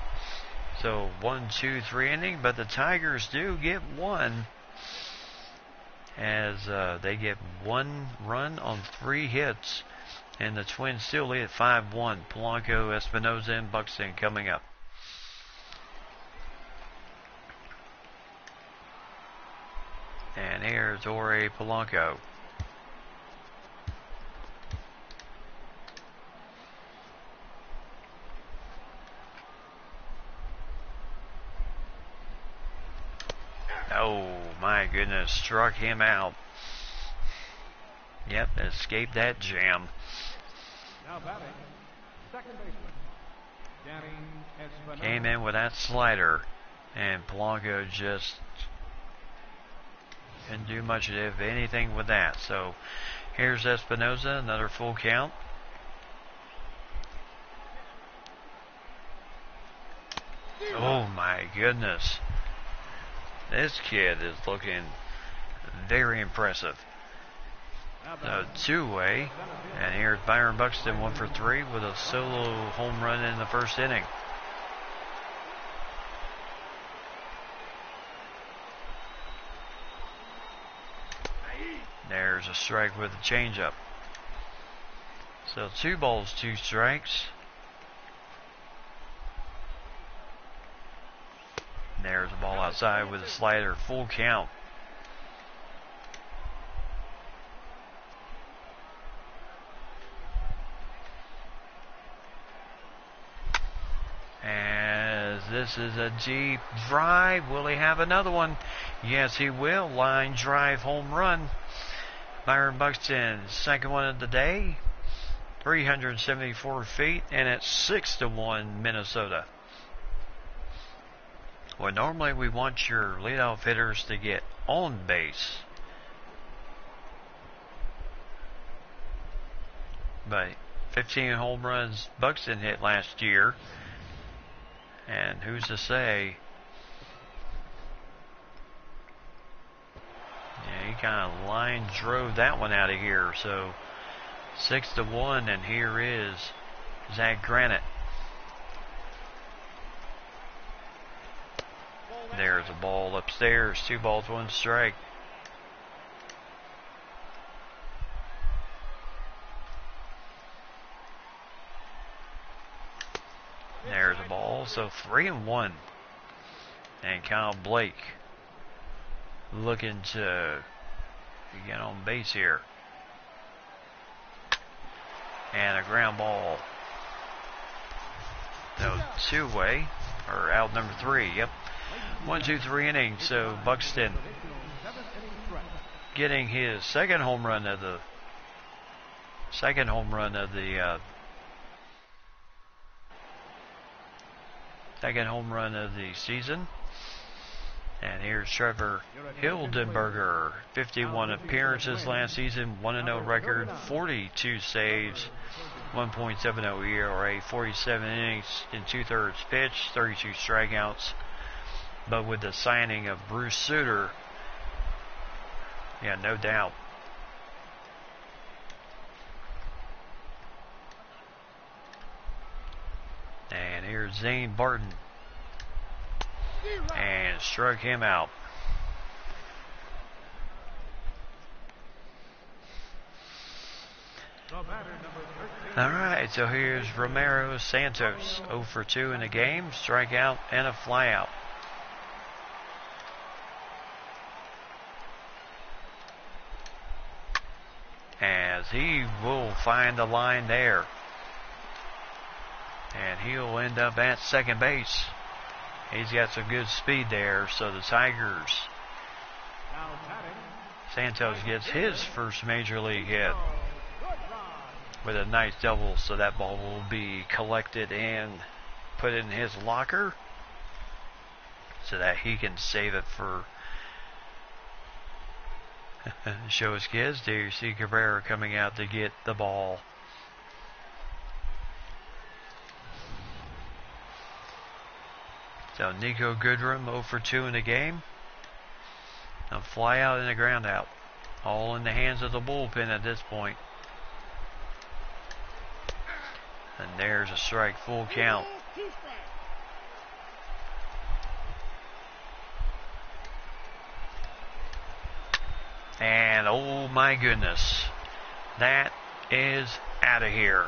So 1, 2, 3 inning, but the Tigers do get 1. As they get 1 run on 3 hits. And the Twins still lead at 5-1. Polanco, Espinoza, and Buxton coming up. And here's Jorge Polanco. Oh my goodness, struck him out. Yep, escaped that jam. Now batting, second baseman, Danny Espinosa. Came in with that slider, and Polanco just couldn't do much of anything with that. So here's Espinoza, another full count. Oh my goodness. This kid is looking very impressive. So 2-way, and here's Byron Buxton 1 for 3 with a solo home run in the first inning. There's a strike with a changeup. So 2 balls, 2 strikes. There's a ball outside with a slider, full count. As this is a deep drive, will he have another one? Yes, he will. Line drive home run. Byron Buxton, second one of the day. 374 feet, and it's 6-1 Minnesota. Well, normally we want your leadoff hitters to get on base. But 15 home runs Buxton hit last year. And who's to say? Yeah, he kind of line drove that one out of here. So 6-1, and here is Zach Granite. There's a ball upstairs. 2 balls, 1 strike. There's a ball. So 3-1. And Kyle Blake looking to get on base here. And a ground ball. No, 2-way. Or out number 3. Yep. 1, 2, 3 innings. So Buxton getting his second home run of the season. And here's Trevor Hildenberger, 51 appearances last season, 1-0 record, 42 saves, 1.70 ERA, 47 innings in 2/3 pitch, 32 strikeouts. But with the signing of Bruce Sutter, yeah, no doubt. And here's Zane Barton. And struck him out. Alright, so here's Romero Santos, 0 for 2 in the game, strikeout and a flyout. As he will find the line there. And he'll end up at second base. He's got some good speed there, so the Tigers. Santos gets his first major league hit with a nice double, so that ball will be collected and put in his locker so that he can save it for show his kids. There you see Cabrera coming out to get the ball. So Nico Goodrum 0 for 2 in the game. A fly out and a ground out. All in the hands of the bullpen at this point. And there's a strike, full count. And oh my goodness, that is out of here.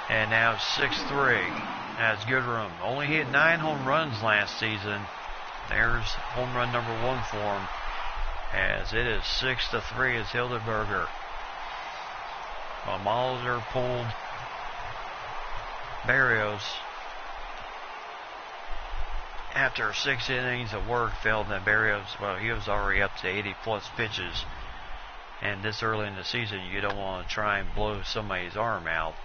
And now 6-3. As Goodrum only hit 9 home runs last season. There's home run number 1 for him. As it is 6-3 as Hildenberger. Well, Molitor pulled Barrios after 6 innings of work. Felt that Barrios, well, he was already up to 80 plus pitches. And this early in the season, you don't want to try and blow somebody's arm out.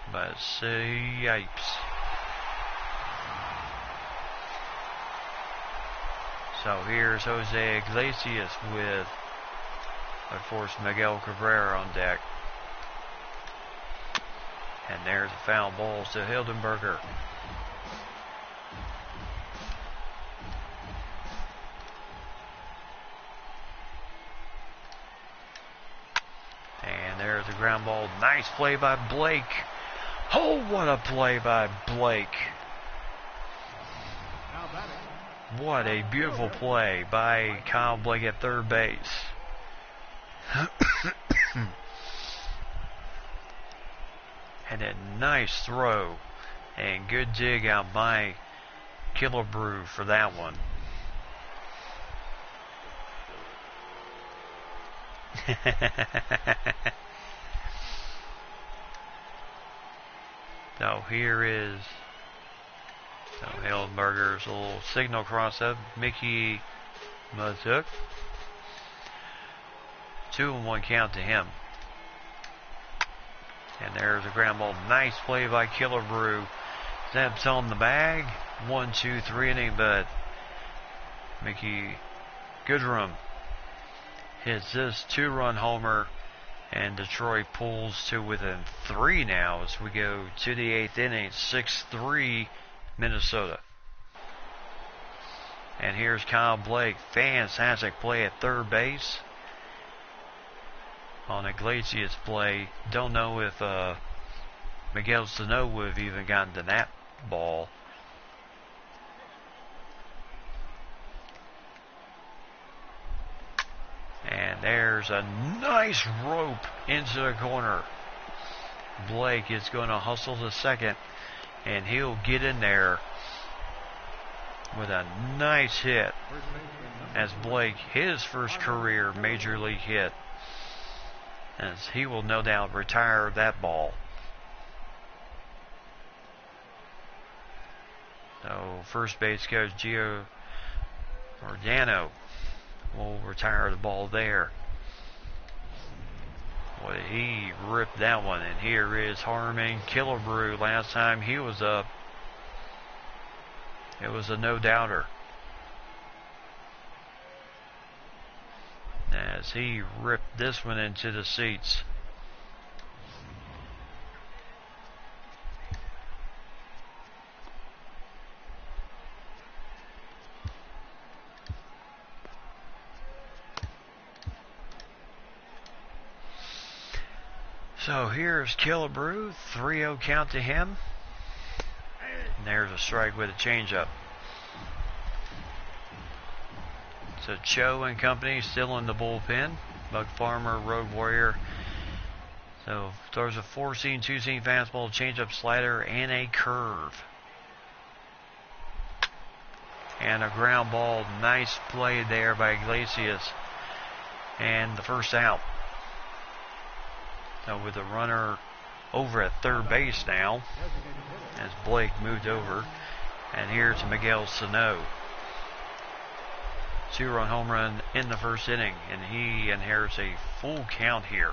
But yipes. So here's Jose Iglesias with, of course, Miguel Cabrera on deck. And there's a foul ball to Hildenberger. And there's a ground ball. Nice play by Blake. Oh, what a play by Blake. What a beautiful play by Kyle Blake at third base. And a nice throw and good dig out by Killebrew for that one. So here is Hildenberger's little signal cross up. Mickey Mazuk. 2-1 count to him. And there's a ground ball. Nice play by Killebrew. Steps on the bag. 1, 2, 3 inning, but Mickey Goodrum hits this 2-run homer And Detroit pulls to within 3 now as we go to the 8th inning. 6-3 Minnesota. And here's Kyle Blake. Fantastic play at third base on Iglesias' play. Don't know if Miguel Sano would have even gotten to that ball. And there's a nice rope into the corner. Blake is going to hustle to second, and he'll get in there with a nice hit as Blake, his first career major league hit, as he will no doubt retire that ball. So first base coach Gio Ordano will retire the ball there. Boy, he ripped that one. And here is Harmon Killebrew. Last time he was up, it was a no-doubter, as he ripped this one into the seats. So here's Killebrew, 3-0 count to him. And there's a strike with a changeup. So Cho and company still in the bullpen. Bug Farmer, Road Warrior. So throws a 4-seam, 2-seam fastball, changeup, slider, and a curve. And a ground ball. Nice play there by Iglesias. And the first out. So with the runner over at third base now, as Blake moved over. And here's Miguel Sano. 2-run home run in the first inning, and he inherits a full count here.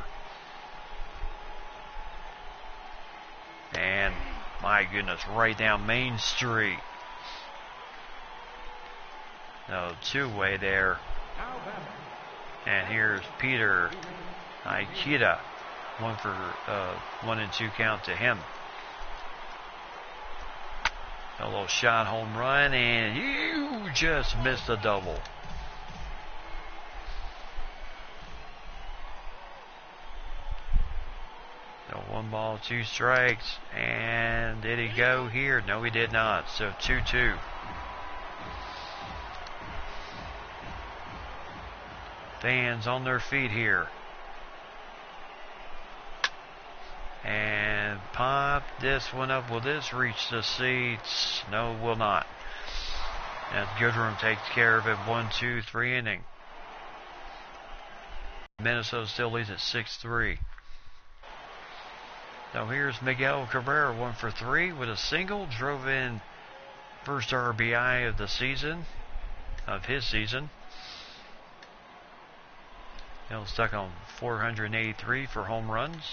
And my goodness, right down Main Street. No, two-way there. And here's Peter Aikita. 1-2 count to him. A little shot home run, and you just missed a double. So 1 ball, 2 strikes, and did he go here? No, he did not. So 2-2. Fans on their feet here. And pop this one up. Will this reach the seats? No, will not. As Goodrum takes care of it. 1-2-3 inning. Minnesota still leads at 6-3. Now here's Miguel Cabrera, 1 for 3 with a single. Drove in first RBI of the season, of his season. He'll stuck on 483 for home runs.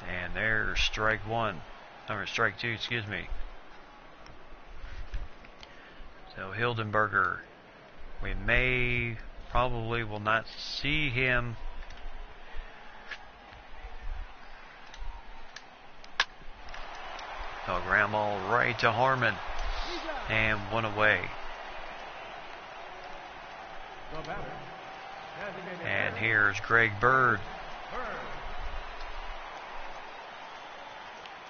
And there's strike 2, excuse me. So Hildenberger, we probably will not see him. So ground ball right to Harmon, and 1 away. And here's Greg Bird.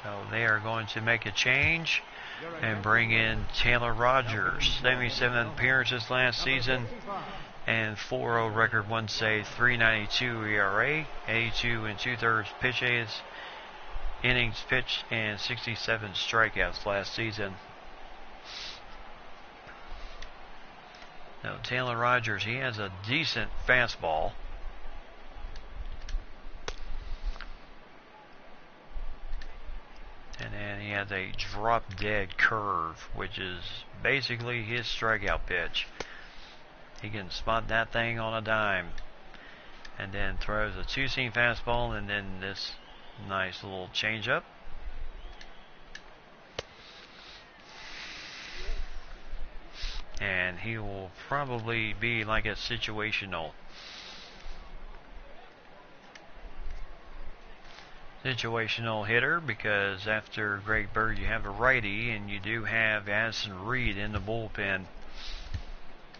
So they are going to make a change and bring in Taylor Rogers. 77 appearances last season and 4-0 record, 1 save, 3.92 ERA, 82 2/3 pitches, innings pitched, and 67 strikeouts last season. Now Taylor Rogers, he has a decent fastball. And then he has a drop-dead curve, which is basically his strikeout pitch. He can spot that thing on a dime. And then throws a 2-seam fastball, and then this nice little changeup. And he will probably be like a situational. situational hitter, because after Greg Bird you have a righty, and you do have Addison Reed in the bullpen.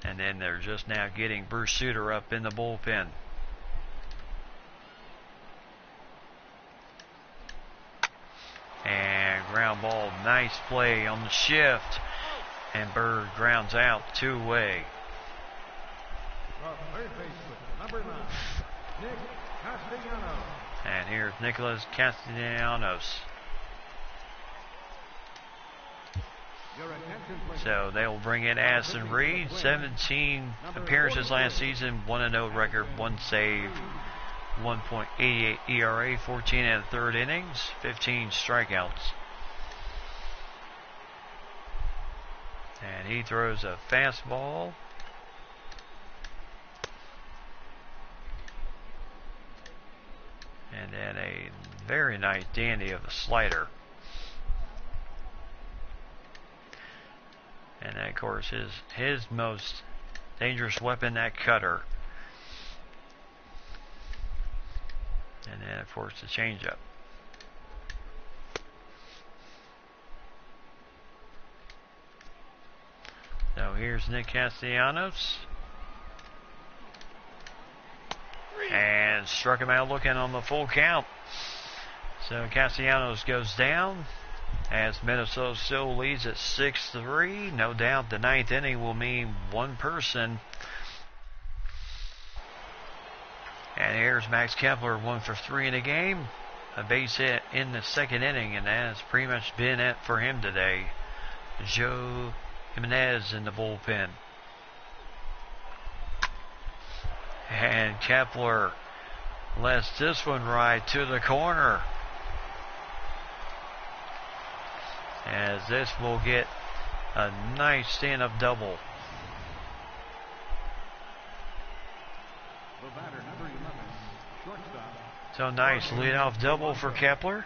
And then they're just now getting Bruce Sutter up in the bullpen. And ground ball, nice play on the shift. And Bird grounds out 2-away. Third baseman, number 9, Nick Castellanos. And here's Nicholas Castellanos. So they will bring in Addison Reed. 17 appearances last season, 1-0 record, 1 save, 1.88 ERA, 14 and a third innings, 15 strikeouts. And he throws a fastball. And then a very nice dandy of a slider. And then, of course, his most dangerous weapon, that cutter. And then, of course, the changeup. So here's Nick Castellanos. And struck him out looking on the full count. So Castellanos goes down as Minnesota still leads at 6-3. No doubt the ninth inning will mean one person. And here's Max Kepler, 1 for 3 in the game. A base hit in the second inning, and that has pretty much been it for him today. Joe Jimenez in the bullpen. And Kepler lets this one ride to the corner. As this will get a nice stand-up double. The batter, number 11, shortstop. So nice leadoff double for Kepler.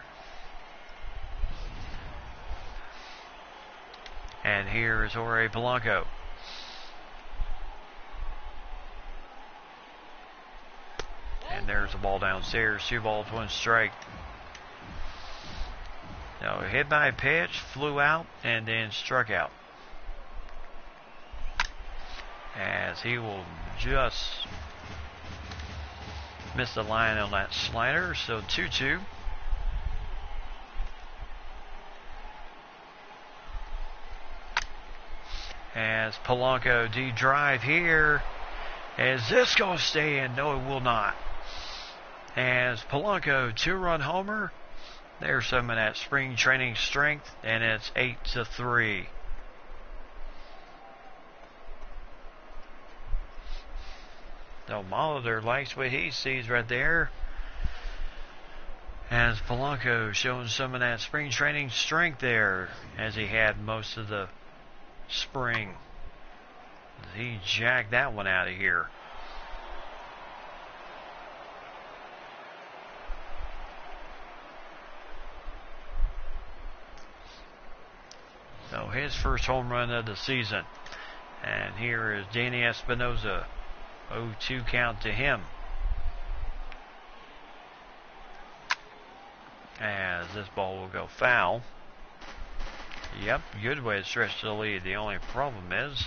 And here is Jorge Polanco. And there's the ball downstairs. 2 balls, 1 strike. Now hit by a pitch, flew out, and then struck out. As he will just miss the line on that slider. So 2-2. As Polanco deep drive here. Is this going to stay in? No, it will not. As Polanco 2-run homer. There's some of that spring training strength, and it's 8-3. So Molitor likes what he sees right there. As Polanco showing some of that spring training strength there, as he had most of the spring. He jacked that one out of here. So his first home run of the season. And here is Danny Espinosa. 0-2 count to him. As this ball will go foul. Yep, good way to stretch the lead. The only problem is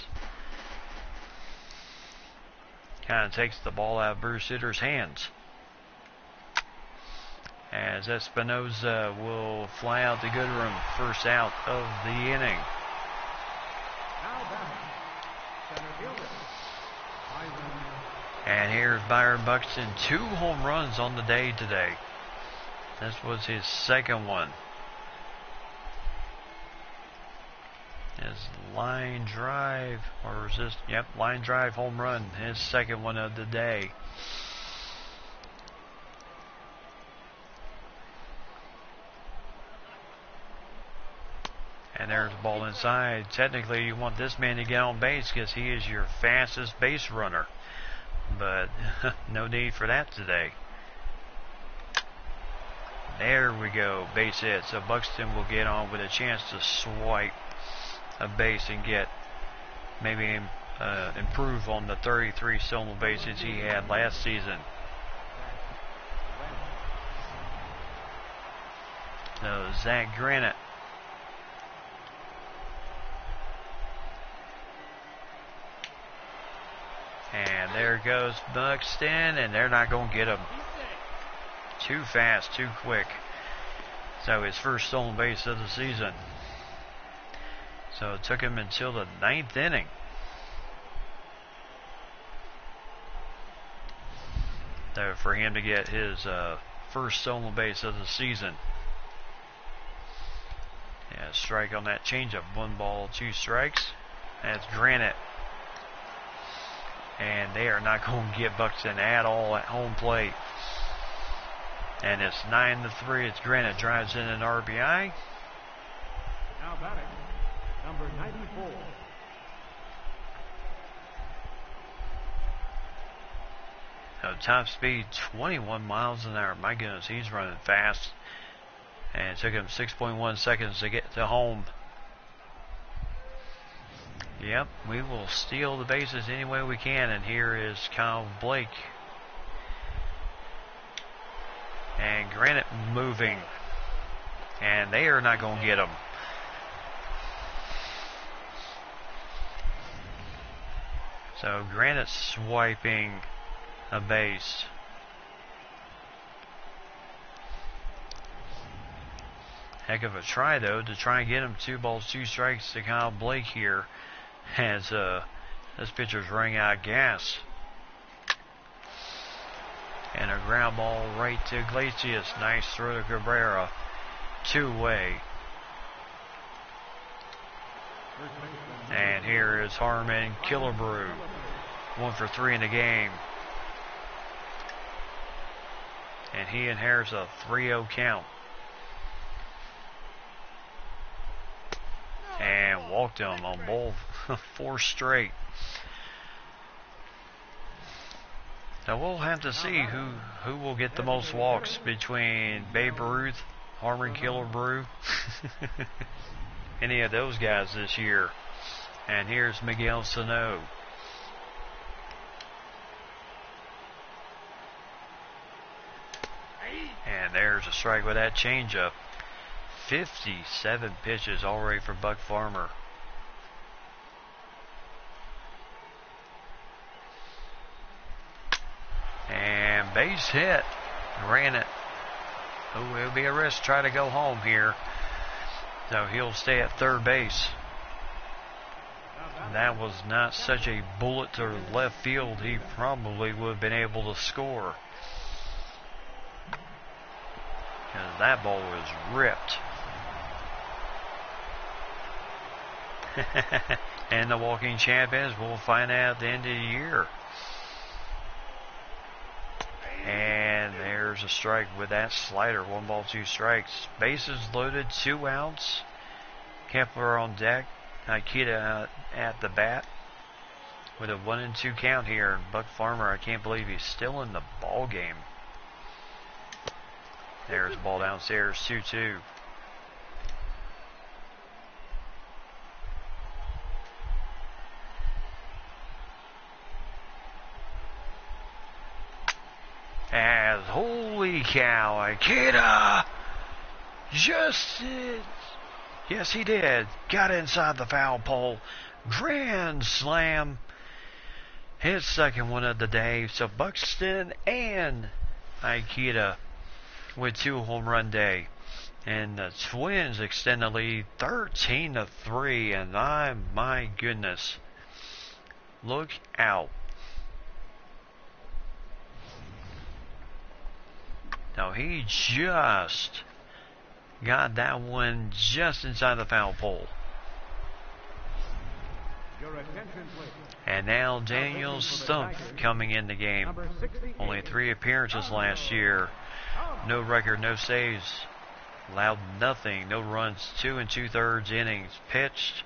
kind of takes the ball out of Bruce Sutter's hands. As Espinosa will fly out the good room, first out of the inning. And here's Byron Buxton, 2 home runs on the day today. This was his second one. His line drive, or is this? Yep, line drive home run, his second one of the day. And there's the ball inside. Technically, you want this man to get on base because he is your fastest base runner. But no need for that today. There we go, base hit. So Buxton will get on with a chance to swipe a base and get maybe improve on the 33 stolen bases he had last season. So Zach Granite. And there goes Buxton, and they're not going to get him. Too fast, too quick. So his first stolen base of the season. So it took him until the 9th inning. So for him to get his first stolen base of the season. Yeah, strike on that changeup. 1 ball, 2 strikes. That's Granite. And they are not going to get Buxton at all at home plate. And it's 9-3. It's Granite drives in an RBI. Now batting, number 94. So top speed 21 miles an hour. My goodness, he's running fast. And it took him 6.1 seconds to get to home. Yep, we will steal the bases any way we can. And here is Kyle Blake. And Granite moving. And they are not going to get him. So Granite swiping a base. Heck of a try, though, to try and get him 2 balls, 2 strikes to Kyle Blake here. As this pitcher's running out of gas. And a ground ball right to Iglesias. Nice throw to Cabrera. 2-way. And here is Harmon Killebrew. 1 for 3 in the game. And he inherits a 3-0 count. And walked him on both 4 straight. So we'll have to see who will get the most walks between Babe Ruth, Harmon Killebrew, any of those guys this year. And here's Miguel Sano. And there's a strike with that changeup. 57 pitches already for Buck Farmer. And base hit. Ran it. Oh, it'll be a risk to try to go home here. So he'll stay at third base. That was not such a bullet to left field. He probably would have been able to score. Because that ball was ripped. And the walking champions, we'll find out at the end of the year. And there's a strike with that slider. 1 ball, 2 strikes. Bases loaded, 2 outs. Kepler on deck. Ikeda at the bat. With a 1-2 count here. Buck Farmer, I can't believe he's still in the ball game. There's the ball downstairs, 2-2. As holy cow, Ikeda just did. Yes, he did. Got inside the foul pole. Grand slam. His second one of the day. So Buxton and Ikeda with 2 home run day. And the Twins extend the lead 13-3. And my goodness. Look out. Now he just got that one just inside the foul pole. And now Daniel Stumpf coming in the game. Only 3 appearances last year. No record, no saves. Allowed nothing. No runs. 2 2/3 innings pitched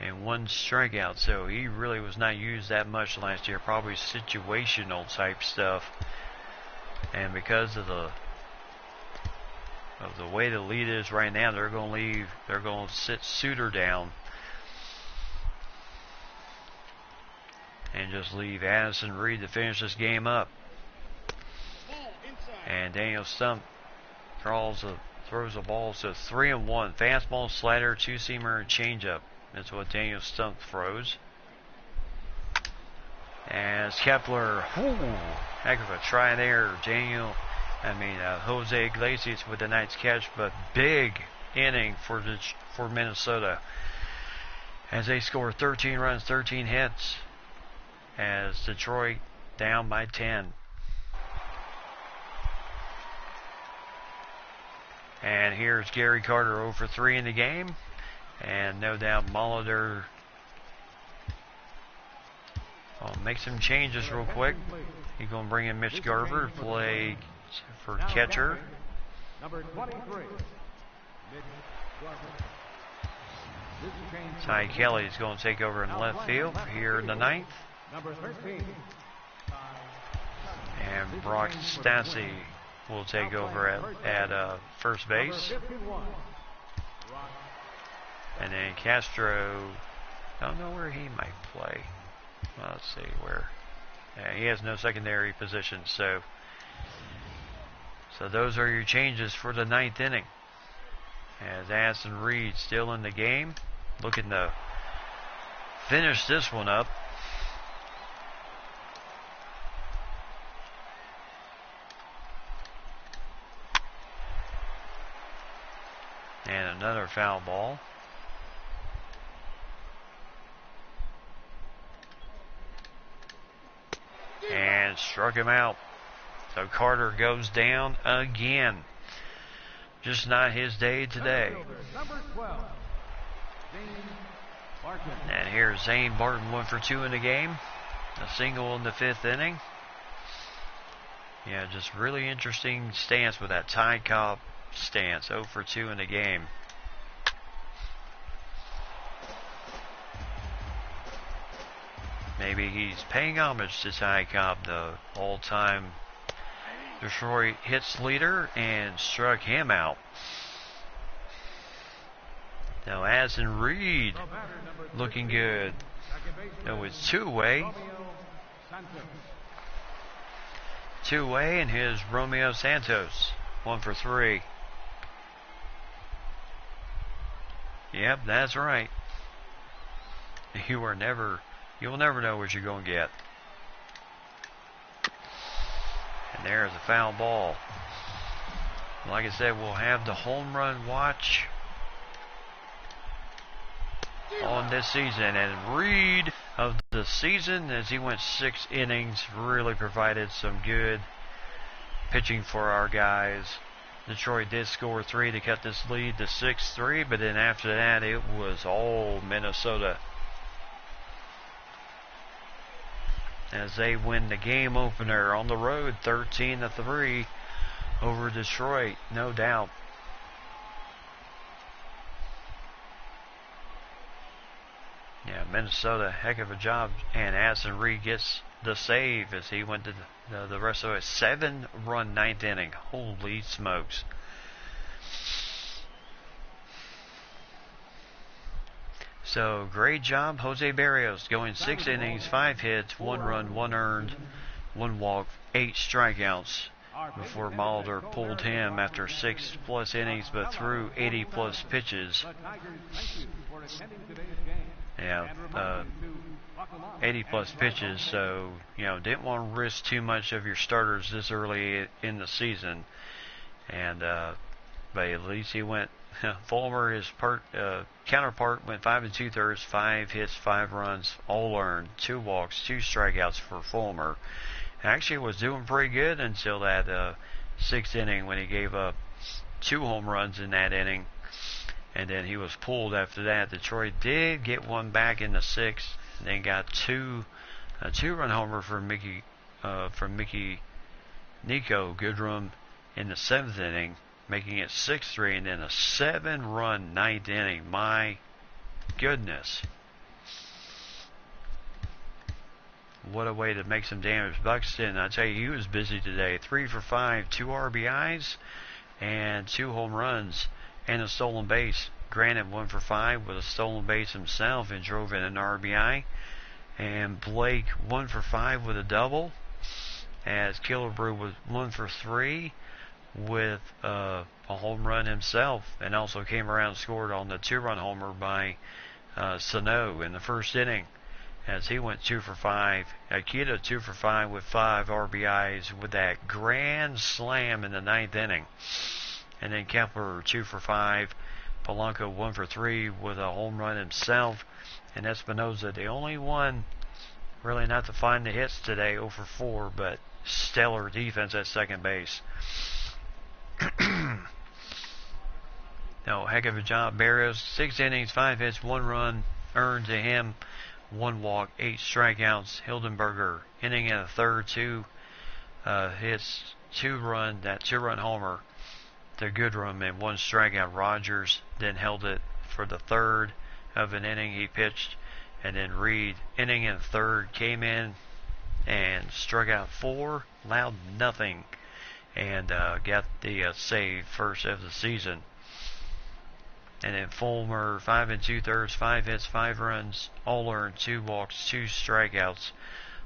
and 1 strikeout. So he really was not used that much last year. Probably situational type stuff. And because of the way the lead is right now, they're going to sit Suter down and just leave Addison Reed to finish this game up. And Daniel Stumpf draws a throws the ball. So 3-1. Fastball, slider, two-seamer, and changeup. That's what Daniel Stump throws. As Kepler, heck of a try there. Jose Iglesias with a nice catch, but big inning for Minnesota. As they score 13 runs, 13 hits. As Detroit down by 10. And here's Gary Carter 0 for 3 in the game. And no doubt Molitor will make some changes real quick. He's going to bring in Mitch Garver to play for catcher. Number 23, Mitch Garver. Ty Kelly is going to take over in left field here in the ninth. Number 13. And Brock Stassi will take over at first base. And then Castro, I don't know where he might play. Well, let's see where. Yeah, he has no secondary position, so those are your changes for the ninth inning. As Addison Reed still in the game, looking to finish this one up. And another foul ball. And struck him out. So Carter goes down again. Just not his day today. Number 12, Zane Barton. And here's Zane Barton 1 for 2 in the game. A single in the fifth inning. Yeah, just really interesting stance with that Ty Cobb stance. 0 for 2 in the game. Maybe he's paying homage to Ty Cobb, the all-time Detroit hits leader, and struck him out. Now Addison Reed looking good. No, it's two-way. Two-way, and here's Romeo Santos. 1 for 3. Yep, that's right. You'll never know what you're going to get. And there's a foul ball. Like I said, we'll have the home run watch on this season. And Reed of the season, as he went 6 innings, really provided some good pitching for our guys. Detroit did score 3 to cut this lead to 6-3, but then after that it was all Minnesota as they win the game opener on the road 13-3 over Detroit, no doubt. Yeah, Minnesota, heck of a job, and Addison Reed gets the save as he went to the rest of it. 7-run ninth inning. Holy smokes. So, great job, Jose Barrios, going 6 innings, 5 hits, 1 run, 1 earned, 1 walk, 8 strikeouts before Molitor pulled him after 6+ innings, but threw 80+ pitches. Yeah, 80+ pitches, so, didn't want to risk too much of your starters this early in the season. And, but at least he went, Fulmer, his counterpart, went 5 2/3, 5 hits, 5 runs, all earned, 2 walks, 2 strikeouts for Fulmer. Actually was doing pretty good until that 6th inning when he gave up 2 home runs in that inning. And then he was pulled after that. Detroit did get one back in the 6th. And then got a 2-run homer from Mickey Nico Goodrum in the 7th inning, making it 6-3, and then a 7-run 9th inning. My goodness. What a way to make some damage. Buxton, I tell you, he was busy today. 3 for 5, 2 RBIs, and 2 home runs, and a stolen base. Granted, 1 for 5 with a stolen base himself and drove in an RBI. And Blake 1 for 5 with a double. As Killebrew was 1 for 3 with a home run himself, and also came around and scored on the 2-run homer by Sano in the first inning, as he went 2 for 5. Akita 2 for 5 with 5 RBIs with that grand slam in the 9th inning. And then Kepler 2 for 5. Polanco 1 for 3 with a home run himself. And Espinosa, the only one really not to find the hits today, 0 for 4, but stellar defense at second base. No, heck of a job. Barrios, 6 innings, 5 hits, 1 run earned to him, 1 walk, 8 strikeouts. Hildenberger, inning and a third, 2 hits, 2 run, that 2-run homer to Goodrum, and 1 strikeout. Rogers then held it for the third of an inning he pitched, and then Reed, inning and third, came in and struck out 4, allowed nothing, and got the save first of the season. And then Fulmer, 5 2/3, 5 hits, 5 runs, all earned, 2 walks, 2 strikeouts.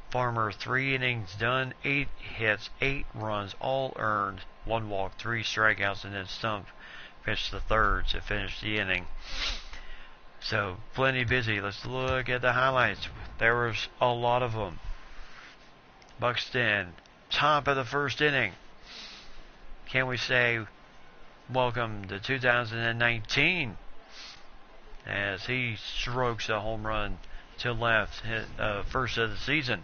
Farmer, 3 innings done, 8 hits, 8 runs, all earned, 1 walk, 3 strikeouts, and then Stump pitched the third to finish the inning. So, plenty busy. Let's look at the highlights. There was a lot of them. Buxton, top of the first inning. Can we say welcome to 2019 as he strokes a home run to left, first of the season.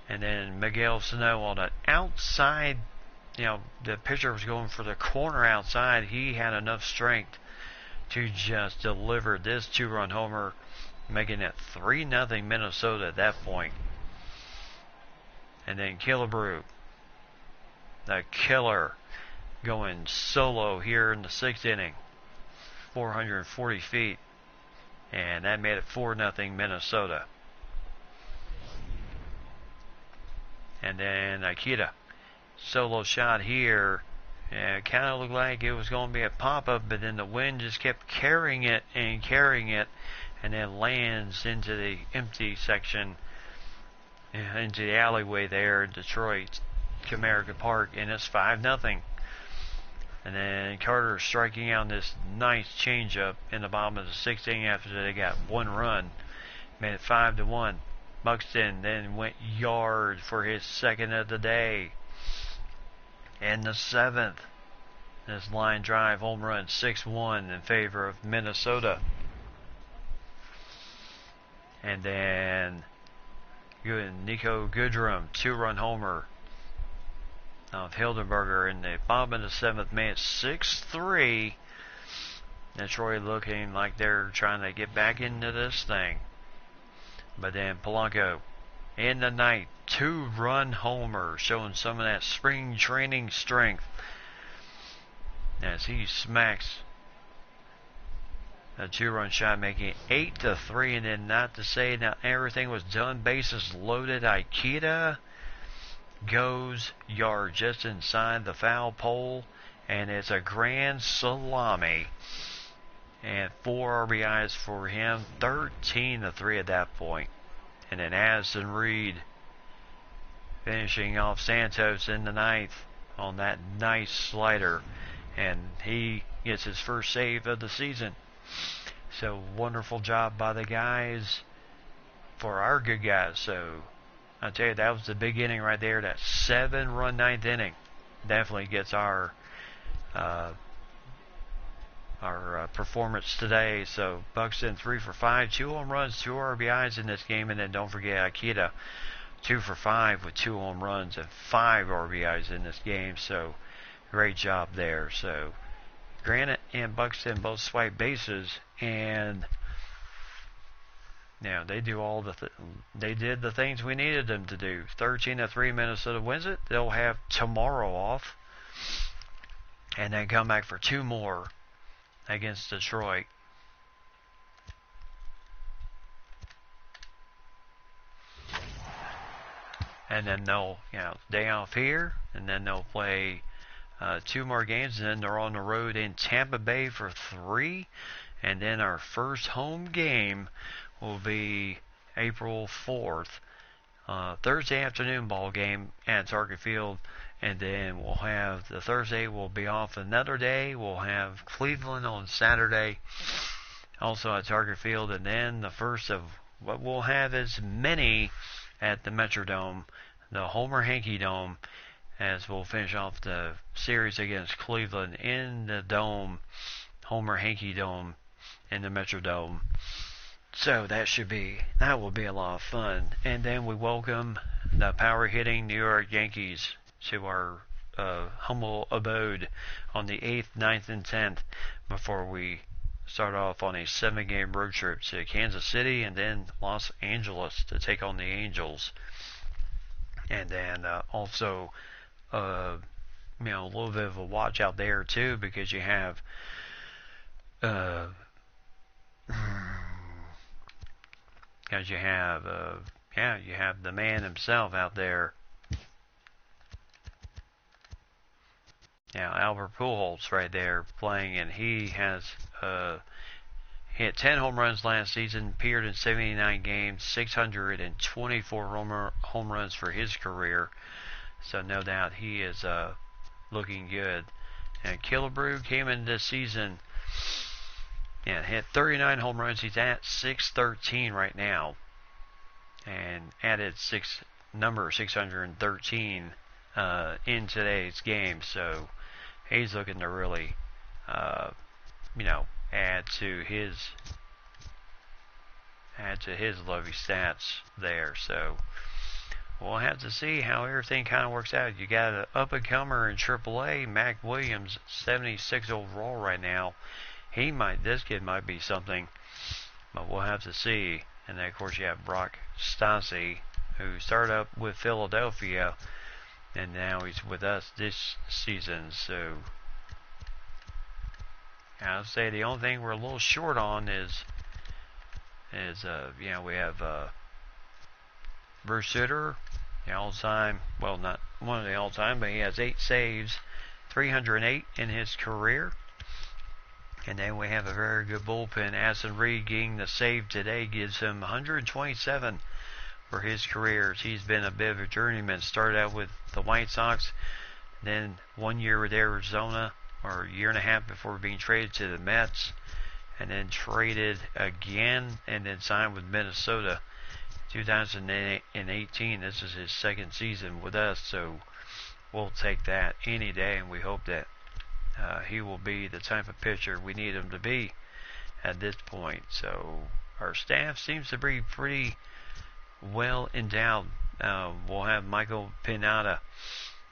And then Miguel Sano on an outside, the pitcher was going for the corner outside. He had enough strength to just deliver this 2-run homer, making it 3-0 Minnesota at that point. And then Killebrew, the killer, going solo here in the 6th inning, 440 feet, and that made it 4-0 Minnesota. And then Akita, solo shot here, and it kind of looked like it was going to be a pop-up, but then the wind just kept carrying it, and then lands into the empty section, into the alleyway there in Detroit, Comerica Park, and it's 5-0. And then Carter striking out this nice changeup in the bottom of the 6th inning after they got 1 run. Made it 5-1. Buxton then went yard for his 2nd of the day. And the 7th. This line drive home run, 6-1 in favor of Minnesota. And then Nico Goodrum, 2-run homer of Hildenberger in the bottom of the 7th, made it 6-3. Detroit looking like they're trying to get back into this thing. But then Polanco in the 9th, 2-run homer, showing some of that spring training strength as he smacks a 2-run shot, making it 8-3. And then, not to say now everything was done, bases loaded, Ikeda goes yard just inside the foul pole, and it's a grand salami, and 4 RBIs for him, 13-3 at that point. And then Addison Reed finishing off Santos in the 9th on that nice slider, and he gets his first save of the season. So wonderful job by the guys, for our good guys. So I tell you, that was the big inning right there. That 7-run 9th inning definitely gets our performance today. So Buxton 3 for 5, 2 home runs, 2 RBIs in this game, and then don't forget Akita 2 for 5 with 2 home runs and 5 RBIs in this game. So great job there. So Granite and Buxton both swipe bases, and they do they did the things we needed them to do. 13-3, Minnesota wins it. They'll have tomorrow off, and then come back for 2 more against Detroit. And then they'll, day off here, and then they'll play 2 more games, and then they're on the road in Tampa Bay for 3. And then our first home game will be April 4th, Thursday afternoon ball game at Target Field, And then we'll have the Thursday will be off another day. We'll have Cleveland on Saturday, also at Target Field. And then the first of what we'll have is many at the Metrodome, the Homer Hankey Dome, as we'll finish off the series against Cleveland in the Dome, Homer Hankey Dome in the Metrodome. So that will be a lot of fun. And then we welcome the power hitting New York Yankees to our humble abode on the 8th, 9th, and 10th before we start off on a 7-game road trip to Kansas City and then Los Angeles to take on the Angels. And then also, a little bit of a watch out there too, because you have you have the man himself out there. Now, Albert Pujols right there playing, and he has hit 10 home runs last season, appeared in 79 games, 624 home runs for his career. So no doubt he is looking good. And Killebrew came in this season and hit 39 home runs. He's at 613 right now, and added number 613 in today's game. So he's looking to really, add to his lovely stats there. So we'll have to see how everything kind of works out. You got an up-and-comer in AAA, Mac Williams, 76 overall right now. This kid might be something, but we'll have to see. And then, of course, you have Brock Stassi, who started up with Philadelphia, and now he's with us this season. So I'll say the only thing we're a little short on is we have Bruce Sutter, the all-time, well, not one of the all-time, but he has 8 saves, 308 in his career. And then we have a very good bullpen. Addison Reed getting the save today gives him 127 for his career. He's been a bit of a journeyman. Started out with the White Sox, then 1 year with Arizona, or a year and a half before being traded to the Mets, and then traded again, and then signed with Minnesota. 2018, this is his second season with us, so we'll take that any day, and we hope that he will be the type of pitcher we need him to be at this point. So our staff seems to be pretty well endowed. We'll have Michael Pineda,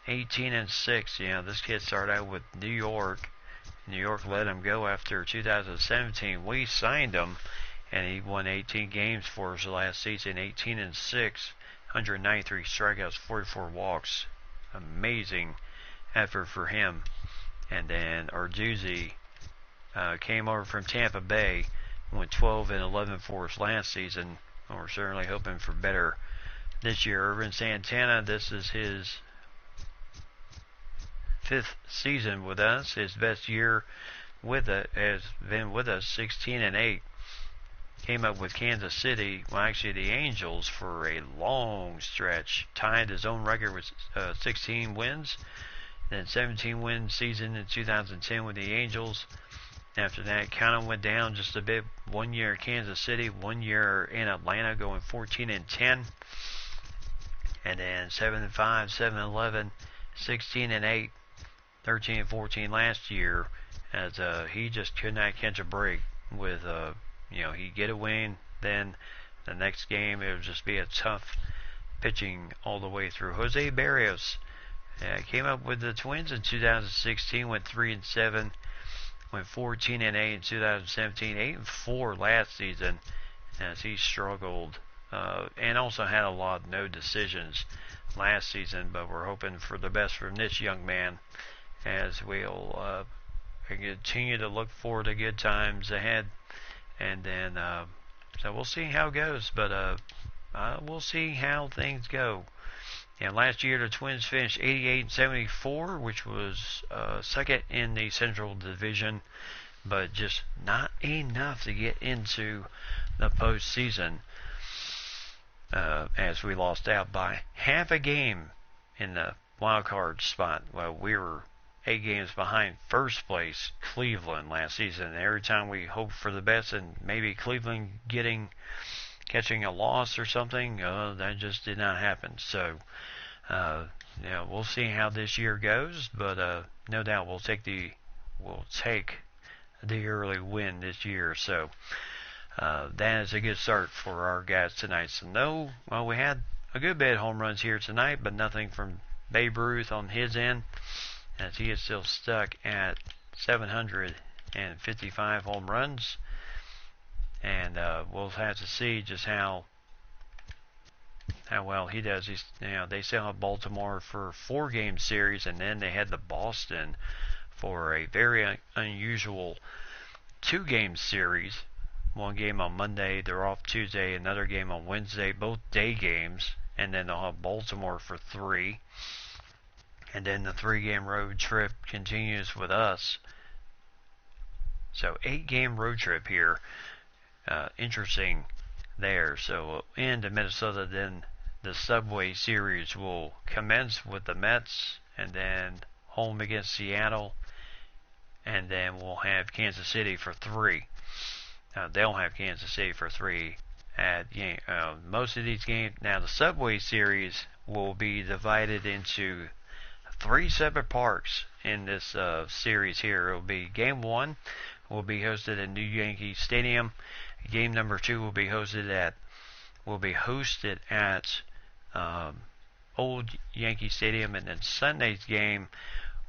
18-6. This kid started out with New York. New York let him go after 2017. We signed him, and he won 18 games for us last season. 18-6, 193 strikeouts, 44 walks. Amazing effort for him. And then Arduzzi came over from Tampa Bay, went 12-11 for us last season. And we're certainly hoping for better this year. Irvin Santana, this is his 5th season with us. His best year has been with us, 16-8. Came up with Kansas City, well, actually the Angels, for a long stretch. Tied his own record with 16 wins. Then 17-win season in 2010 with the Angels. After that, kind of went down just a bit. 1 year at Kansas City, 1 year in Atlanta, going 14-10. And then 7-5, 7-11, 16-8, 13-14 last year, as he just could not catch a break with, he'd get a win, then the next game it would just be a tough pitching all the way through. Jose Barrios came up with the Twins in 2016, went 3-7, went 14-8 in 2017, 8-4 last season, as he struggled, and also had a lot of no decisions last season. But we're hoping for the best from this young man, as we'll continue to look forward to good times ahead. And then, so we'll see how it goes, but we'll see how things go. And last year the Twins finished 88-74, which was second in the Central Division, but just not enough to get into the postseason, as we lost out by half a game in the wild card spot. Well, we were 8 games behind first place Cleveland last season. Every time we hoped for the best and maybe Cleveland catching a loss or something, that just did not happen. So, we'll see how this year goes, but no doubt we'll take the early win this year. So that is a good start for our guys tonight. So we had a good bit of home runs here tonight, but nothing from Babe Ruth on his end, as he is still stuck at 755 home runs. And we'll have to see just how well he does. They still have Baltimore for a 4-game series, and then they had the Boston for a very unusual 2-game series. One game on Monday, they're off Tuesday, another game on Wednesday, both day games, and then they'll have Baltimore for 3. And then the 3-game road trip continues with us. So 8-game road trip here. Interesting there. So into Minnesota, then the Subway Series will commence with the Mets, and then home against Seattle, and then we'll have Kansas City for 3. They'll have Kansas City for 3 at most of these games. Now the Subway Series will be divided into 3 separate parts in this series here. It will be Game 1 will be hosted at New Yankee Stadium. Game number 2 will be hosted at Old Yankee Stadium, and then Sunday's game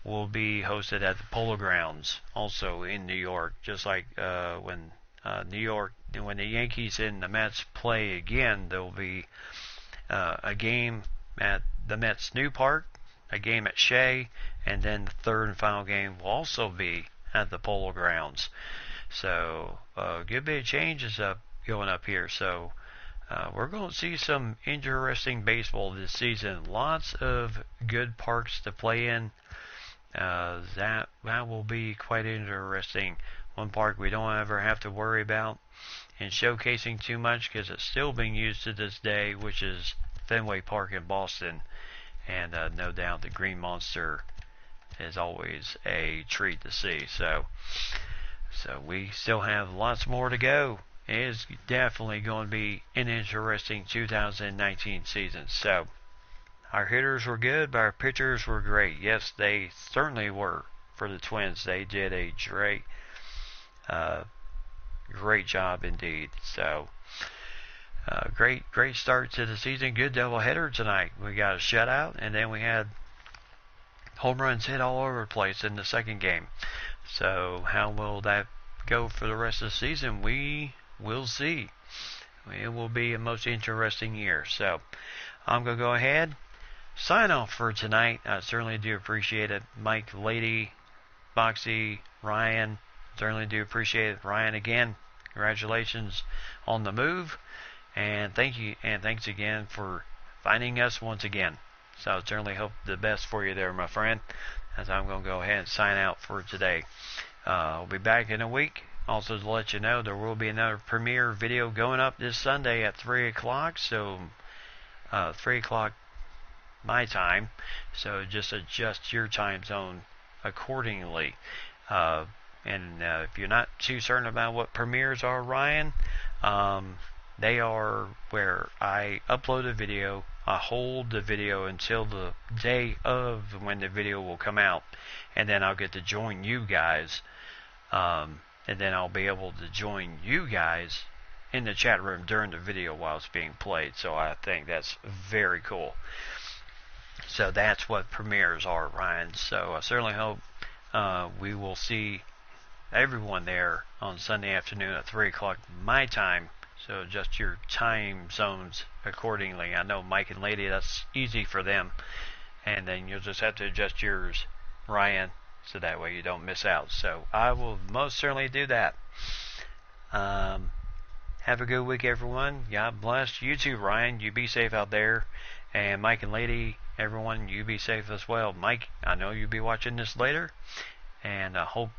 will be hosted at the Polo Grounds, also in New York. Just like when the Yankees and the Mets play again, there will be a game at the Mets' new park, a game at Shea, and then the third and final game will also be at the Polo Grounds. So a good bit of changes going up here. So we're going to see some interesting baseball this season. Lots of good parks to play in. That will be quite interesting. One park we don't ever have to worry about and showcasing too much, because it's still being used to this day, which is Fenway Park in Boston. And no doubt the Green Monster is always a treat to see. So we still have lots more to go. It is definitely going to be an interesting 2019 season. So our hitters were good, but our pitchers were great. Yes, they certainly were for the Twins. They did a great job indeed. So great start to the season. Good doubleheader tonight. We got a shutout, and then we had home runs hit all over the place in the second game. So how will that go for the rest of the season? We will see. It will be a most interesting year. So I'm going to go ahead, sign off for tonight. I certainly do appreciate it. Mike, Lady, Foxy, Ryan, certainly do appreciate it. Ryan, again, congratulations on the move. And thank you, and thanks again for finding us once again. So I certainly hope the best for you there, my friend, as I'm going to go ahead and sign out for today. I'll be back in a week. Also, to let you know, there will be another premiere video going up this Sunday at 3 o'clock. So 3 o'clock my time. So just adjust your time zone accordingly. And if you're not too certain about what premieres are, Ryan, they are where I upload a video. I hold the video until the day of when the video will come out, and then I'll get to join you guys, and then I'll be able to join you guys in the chat room during the video while it's being played. So I think that's very cool. So that's what premieres are, Ryan. So I certainly hope we will see everyone there on Sunday afternoon at 3 o'clock my time. So adjust your time zones accordingly. I know Mike and Lady, that's easy for them. And then you'll just have to adjust yours, Ryan, so that way you don't miss out. So I will most certainly do that. Have a good week, everyone. God bless. You too, Ryan. You be safe out there. And Mike and Lady, everyone, you be safe as well. Mike, I know you'll be watching this later. And I hope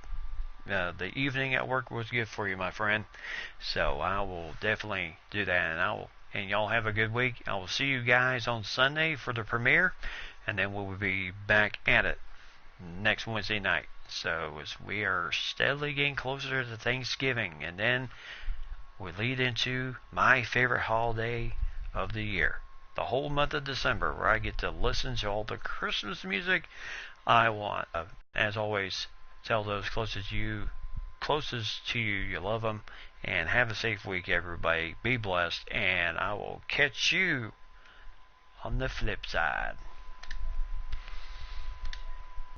the evening at work was good for you, my friend. So I will definitely do that, and y'all have a good week. I will see you guys on Sunday for the premiere. and then we'll be back at it next Wednesday night. So as we are steadily getting closer to Thanksgiving, and then we lead into my favorite holiday of the year, the whole month of December, where I get to listen to all the Christmas music I want. As always, tell those closest to you you love them, and have a safe week, everybody. Be blessed, and I will catch you on the flip side.